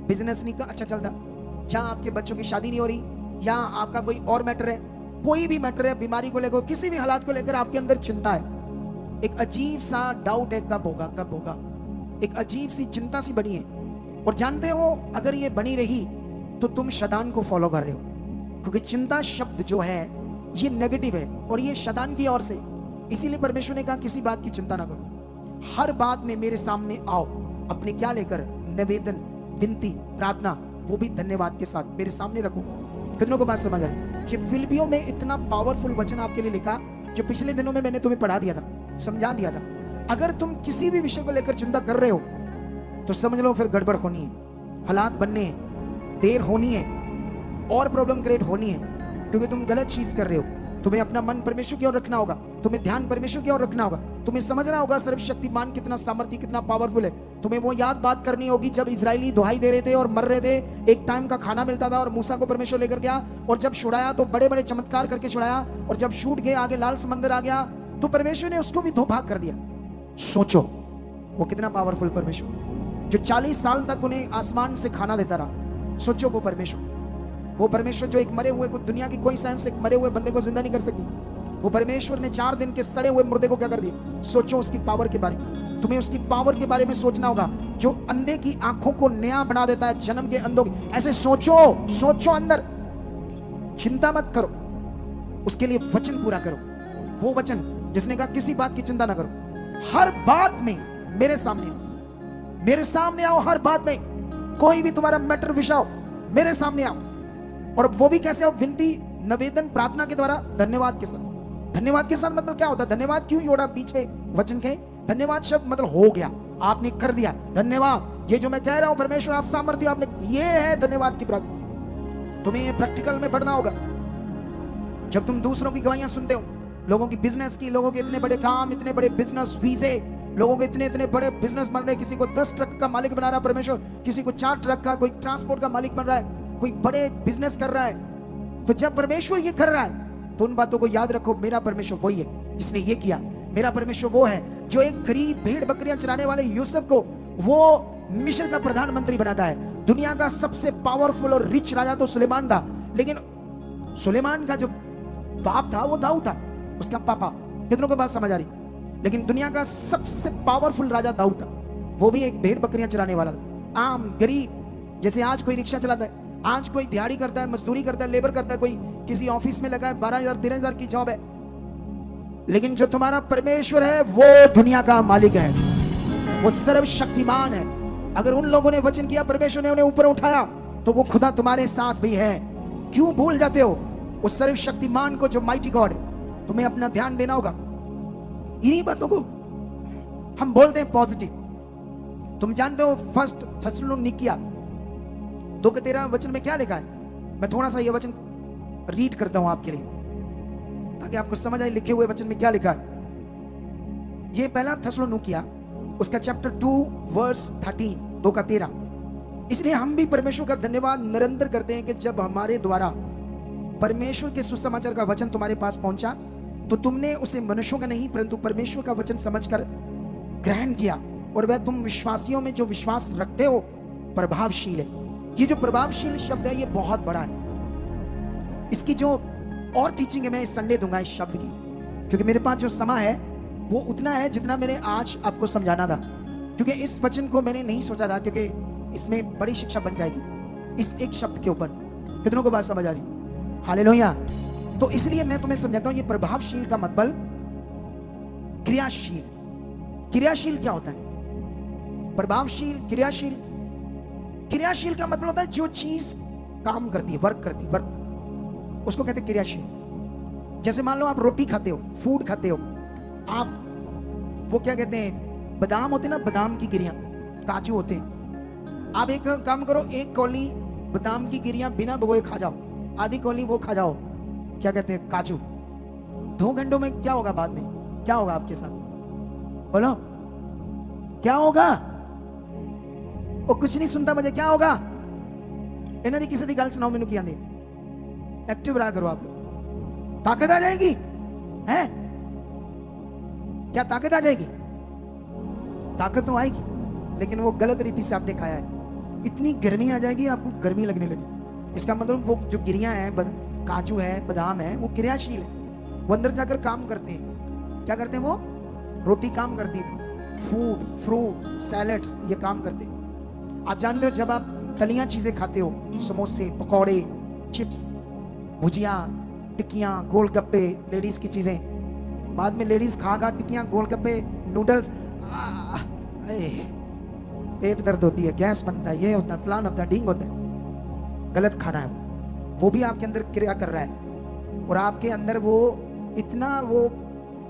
बिजनेस नहीं अच्छा चलता, या आपके बच्चों की शादी नहीं हो रही, या आपका कोई और मैटर है, कोई भी मैटर है, बीमारी को लेकर, किसी भी हालात को लेकर आपके अंदर चिंता है। एक अजीब सा डाउट है, कब होगा कब होगा, एक अजीब सी चिंता सी बनी है। और जानते हो, अगर ये बनी रही तो तुम शैतान को फॉलो कर रहे हो, क्योंकि चिंता शब्द जो है ये नेगेटिव है और ये शैतान की ओर से। इसीलिए परमेश्वर ने कहा किसी बात की चिंता ना करो, हर बात में मेरे सामने आओ, अपने क्या लेकर, निवेदन, विनती, प्रार्थना, वो भी धन्यवाद के साथ मेरे सामने रखो। कितनों को बात समझ आई? ये फिलिपियों में इतना पावरफुल वचन आपके लिए लिखा, जो पिछले दिनों में मैंने तुम्हें पढ़ा दिया था, समझा दिया था। अगर तुम किसी भी विषय को लेकर चिंता कर रहे हो तो समझ लो फिर गड़बड़ होनी है, हालात बनने हैं, देर होनी है, और प्रॉब्लम क्रिएट होनी है, क्योंकि तुम गलत चीज कर रहे हो। तुम्हें अपना मन परमेश्वर की ओर रखना होगा, तुम्हें ध्यान परमेश्वर की ओर रखना होगा, तुम्हें समझना होगा सर्वशक्तिमान कितना सामर्थ्य, कितना पावरफुल है। तुम्हें वो याद बात करनी होगी जब इजरायली दुहाई दे रहे थे और मर रहे थे, एक टाइम का खाना मिलता था और मूसा को परमेश्वर लेकर गया, और जब छुड़ाया तो बड़े बड़े चमत्कार करके छुड़ाया, और जब छूट गए आगे लाल समंदर आ गया तो परमेश्वर ने उसको भी दो भाग कर दिया। सोचो वो कितना पावरफुल परमेश्वर, जो 40 साल तक उन्हें आसमान से खाना देता रहा। सोचो वो परमेश्वर जो एक मरे हुए को, दुनिया की कोई साइंस एक मरे हुए बंदे को जिंदा नहीं कर सकती, वो परमेश्वर ने 4 दिन के सड़े हुए मुर्दे को क्या कर दिया। सोचो उसकी पावर के बारे में, तुम्हें उसकी पावर के बारे में सोचना होगा, जो अंधे की आंखों को नया बना देता है, जन्म के अंधों की। ऐसे सोचो अंदर, चिंता मत करो, उसके लिए वचन पूरा करो। वो वचन जिसने कहा किसी बात की चिंता ना करो, हर बात में मेरे सामने आओ, हर बात में कोई भी तुम्हारा मैटर विषय हो, मेरे सामने आओ। और वो भी कैसे हो? विनती, निवेदन, प्रार्थना के द्वारा, धन्यवाद के साथ। धन्यवाद के साथ मतलब क्या होता है? धन्यवाद क्यों जोड़ा बीच में वचन के? धन्यवाद शब्द मतलब हो गया, आपने कर दिया, धन्यवाद। ये जो मैं कह रहा हूं परमेश्वर आप सामर्थ्य आपने, ये है धन्यवाद की प्राप्ति। तुम्हें ये प्रैक्टिकल में पढ़ना होगा। जब तुम दूसरों की गवाहियां सुनते हो, लोगों की बिजनेस की, लोगों के इतने बड़े काम, इतने बड़े बिजनेस वीजे, लोगों के इतने इतने बड़े बिजनेस बन रहे, किसी को 10 ट्रक का मालिक बना रहा परमेश्वर, किसी को 4 ट्रक का, कोई ट्रांसपोर्ट का मालिक बन रहा है, कोई बड़े बिजनेस कर रहा है। तो जब परमेश्वर ये कर रहा है तो उन बातों को याद रखो, मेरा परमेश्वर वही है जिसने ये किया। मेरा परमेश्वर वो है जो एक गरीब भेड़ बकरियां चराने वाले यूसुफ को वो मिस्र का प्रधानमंत्री बनाता है। दुनिया का सबसे पावरफुल और रिच राजा तो सुलेमान था, लेकिन सुलेमान का जो बाप था वो दाऊद था, उसका पापा। कितनों को बात समझ आ रही? लेकिन दुनिया का सबसे पावरफुल राजा दाऊद था, वो भी एक भेड़ बकरियां चलाने वाला था। आम गरीब, जैसे आज कोई रिक्शा चलाता है, आज कोई दिहाड़ी करता है, मजदूरी करता है, लेबर करता है, कोई किसी ऑफिस में लगा है, 12,000 13,000 की जॉब है। लेकिन जो तुम्हारा परमेश्वर है वो दुनिया का मालिक है, वो सर्वशक्तिमान है। अगर उन लोगों ने वचन किया, परमेश्वर ने उन्हें ऊपर उठाया, तो वो खुदा तुम्हारे साथ भी है। क्यों भूल जाते हो उस सर्वशक्तिमान को जो माइटी गॉड है? तुम्हें अपना ध्यान देना होगा। इन्हीं बातों को हम बोलते हैं पॉजिटिव। तुम जानते हो फर्स्ट थेसलोनिकिया 2:13 वचन में क्या लिखा है? मैं थोड़ा सा ये वचन रीड करता हूं आपके लिए ताकि आपको समझ आए लिखे हुए वचन में क्या लिखा है। ये पहला थेसलोनिकिया उसका चैप्टर 2 वर्स 13 2:13। इसलिए हम भी परमेश्वर का धन्यवाद निरंतर करते हैं कि जब हमारे द्वारा परमेश्वर के सुसमाचार का वचन तुम्हारे पास पहुंचा तो तुमने उसे मनुष्यों का नहीं परंतु परमेश्वर का वचन समझकर ग्रहण किया, और वह तुम विश्वासियों में जो विश्वास रखते हो प्रभावशील है। ये जो प्रभावशील शब्द है ये बहुत बड़ा है। इसकी जो और टीचिंग है मैं इस संडे दूंगा इस शब्द की, क्योंकि मेरे पास जो समय है वो उतना है जितना मैंने आज आपको समझाना था। क्योंकि इस वचन को मैंने नहीं सोचा था, क्योंकि इसमें बड़ी शिक्षा बन जाएगी इस एक शब्द के ऊपर। कितनों को बात समझ आ रही? हालेलुया। तो इसलिए मैं तुम्हें समझाता हूं ये प्रभावशील का मतलब क्रियाशील। क्रियाशील क्या होता है? प्रभावशील, क्रियाशील। क्रियाशील का मतलब होता है जो चीज काम करती है, वर्क करती है, वर्क, उसको कहते हैं क्रियाशील। जैसे मान लो आप रोटी खाते हो, फूड खाते हो, आप वो क्या कहते हैं, बादाम होते हैं ना, बादाम की गिरियां, काजू होते हैं। आप एक काम करो, एक कौली बादाम की गिरियां बिना भिगोए खा जाओ, आधी कौली वो खा जाओ, क्या कहते हैं, काजू। 2 घंटों में क्या होगा? बाद में क्या होगा आपके साथ? बोलो क्या होगा? वो कुछ नहीं सुनता मुझे, क्या होगा? इन्होंने किसी की गल सुनाओ, मैंने किया नहीं। एक्टिव रहा करो आप लोग, ताकत आ जाएगी है? क्या ताकत आ जाएगी? ताकत तो आएगी, लेकिन वो गलत रीति से आपने खाया है। इतनी गर्मी आ जाएगी आपको गर्मी लगने लगी। इसका मतलब वो जो गिरियां हैं, काजू है, बादाम है, वो क्रियाशील है, वो अंदर जाकर काम करते हैं। क्या करते हैं? वो रोटी काम करती है, फूड, फ्रूट, सैलेड्स ये काम करते हैं। आप जानते हो जब आप तलियां चीजें खाते हो, समोसे, पकौड़े, चिप्स, भुजिया, टिक्कियां, गोलगप्पे, लेडीज की चीजें, बाद में लेडीज खा टिक्कियां, गोलगप्पे, नूडल्स, पेट दर्द होती है, गैस बनता है, ये होता है, फलान होता है, ढींग होता है। गलत खाना है वो भी आपके अंदर क्रिया कर रहा है, और आपके अंदर वो इतना वो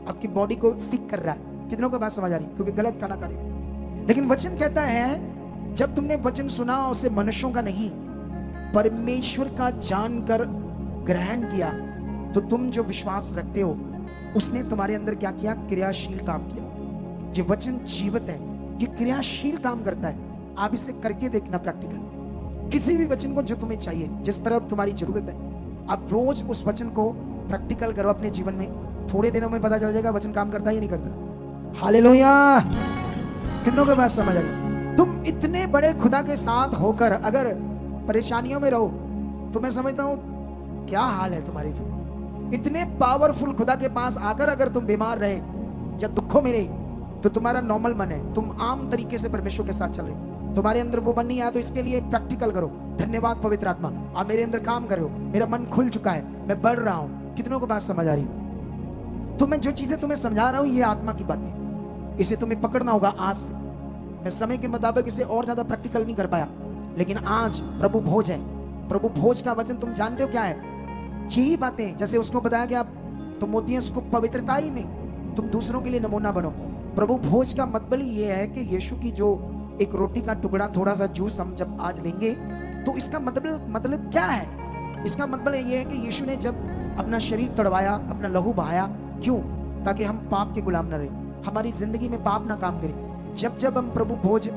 आपकी बॉडी को सिक कर रहा है। कितनों को बात समझ आ रही? क्योंकि गलत खाना खा रहे। लेकिन वचन कहता है जब तुमने वचन सुना उसे मनुष्यों का नहीं परमेश्वर का जानकर ग्रहण किया, तो तुम जो विश्वास रखते हो उसने तुम्हारे अंदर क्या किया? क्रियाशील काम किया। ये वचन जीवित है, ये क्रियाशील काम करता है। आप इसे करके देखना प्रैक्टिकल। किसी भी वचन को जो तुम्हें चाहिए, जिस तरफ तुम्हारी जरूरत है, आप रोज उस वचन को प्रैक्टिकल करो अपने जीवन में। थोड़े दिनों में पता चल जाएगा वचन काम करता है या नहीं करता। हालेलुया। कितनों को बात समझ आई? तुम इतने बड़े खुदा के साथ होकर अगर परेशानियों में रहो तो मैं समझता हूं क्या हाल है तुम्हारी। फिर इतने पावरफुल खुदा के पास आकर अगर तुम बीमार रहे या दुखों में रहे तो तुम्हारा नॉर्मल मन है, तुम आम तरीके से परमेश्वर के साथ चल रहे, तुम्हारे अंदर वो मन नहीं आया। तो इसके लिए प्रैक्टिकल करो। धन्यवाद पवित्र आत्मा, आप मेरे अंदर काम करो, मेरा मन खुल चुका है, मैं बढ़ रहा हूं। कितनों को बात समझ आ रही? तो मैं जो चीजें तुम्हें समझा रहा हूं ये आत्मा की बातें, इसे तुम्हें पकड़ना होगा आज से। मैं समय के मुताबिक इसे और ज्यादा प्रैक्टिकल नहीं कर पाया, लेकिन आज प्रभु भोज है। प्रभु भोज का वचन तुम जानते हो क्या है? यही बातें, जैसे उसको बताया गया तो मोती उसको पवित्रता ही में तुम दूसरों के लिए नमूना बनो। प्रभु भोज का मतलब ही ये है कि यीशु की जो एक रोटी का टुकड़ा, थोड़ा सा जूस हम जब आज लेंगे, तो इसका मतलब क्या है? इसका मतलब ये है कि यीशु ने जब अपना शरीर तड़वाया, अपना लहू बहाया, क्यों? ताकि हम पाप के गुलाम न रहे, हमारी जिंदगी में पाप ना काम करे। जब जब हम प्रभु भोज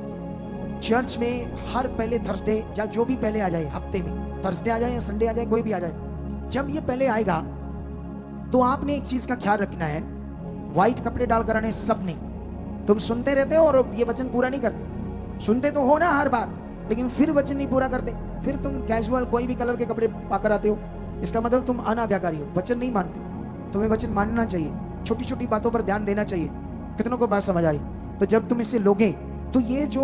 चर्च में हर पहले थर्सडे या जो भी पहले आ जाए, हफ्ते में थर्सडे आ जाए या संडे आ जाए, कोई भी आ जाए, जब ये पहले आएगा तो आपने एक चीज का ख्याल रखना है, व्हाइट कपड़े डालकर आने सबने। तुम सुनते रहते हो और ये वचन पूरा नहीं करते। सुनते तो हो ना हर बार, लेकिन फिर वचन नहीं पूरा करते। फिर तुम कैजुअल कोई भी कलर के कपड़े पाकर आते हो, इसका मतलब तुम अनाज्ञाकारी हो, वचन नहीं मानते। तुम्हें वचन मानना चाहिए, छोटी छोटी बातों पर ध्यान देना चाहिए। कितनों को बात समझ आ रही? तो जब तुम इसे लोगे तो ये जो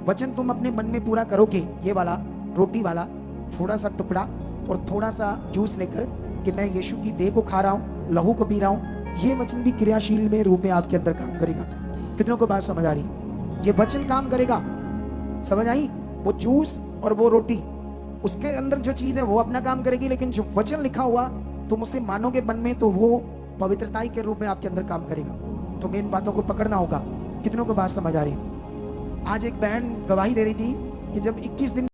वचन तुम अपने मन में पूरा करोगे, ये वाला रोटी वाला थोड़ा सा टुकड़ा और थोड़ा सा जूस लेकर कि मैं यीशु की देह को खा रहा हूँ, लहू को पी रहा हूँ, ये वचन भी क्रियाशील में रूप में आपके अंदर काम करेगा। कितनों को बात समझ आ रही? ये वचन काम करेगा, समझ आई? वो जूस और वो रोटी, उसके अंदर जो चीज है वो अपना काम करेगी, लेकिन जो वचन लिखा हुआ तुम उसे मानोगे मन में, तो वो पवित्रताई के रूप में आपके अंदर काम करेगा। तो इन बातों को पकड़ना होगा। कितनों को बात समझ आ रही? आज एक बहन गवाही दे रही थी कि जब 21 दिन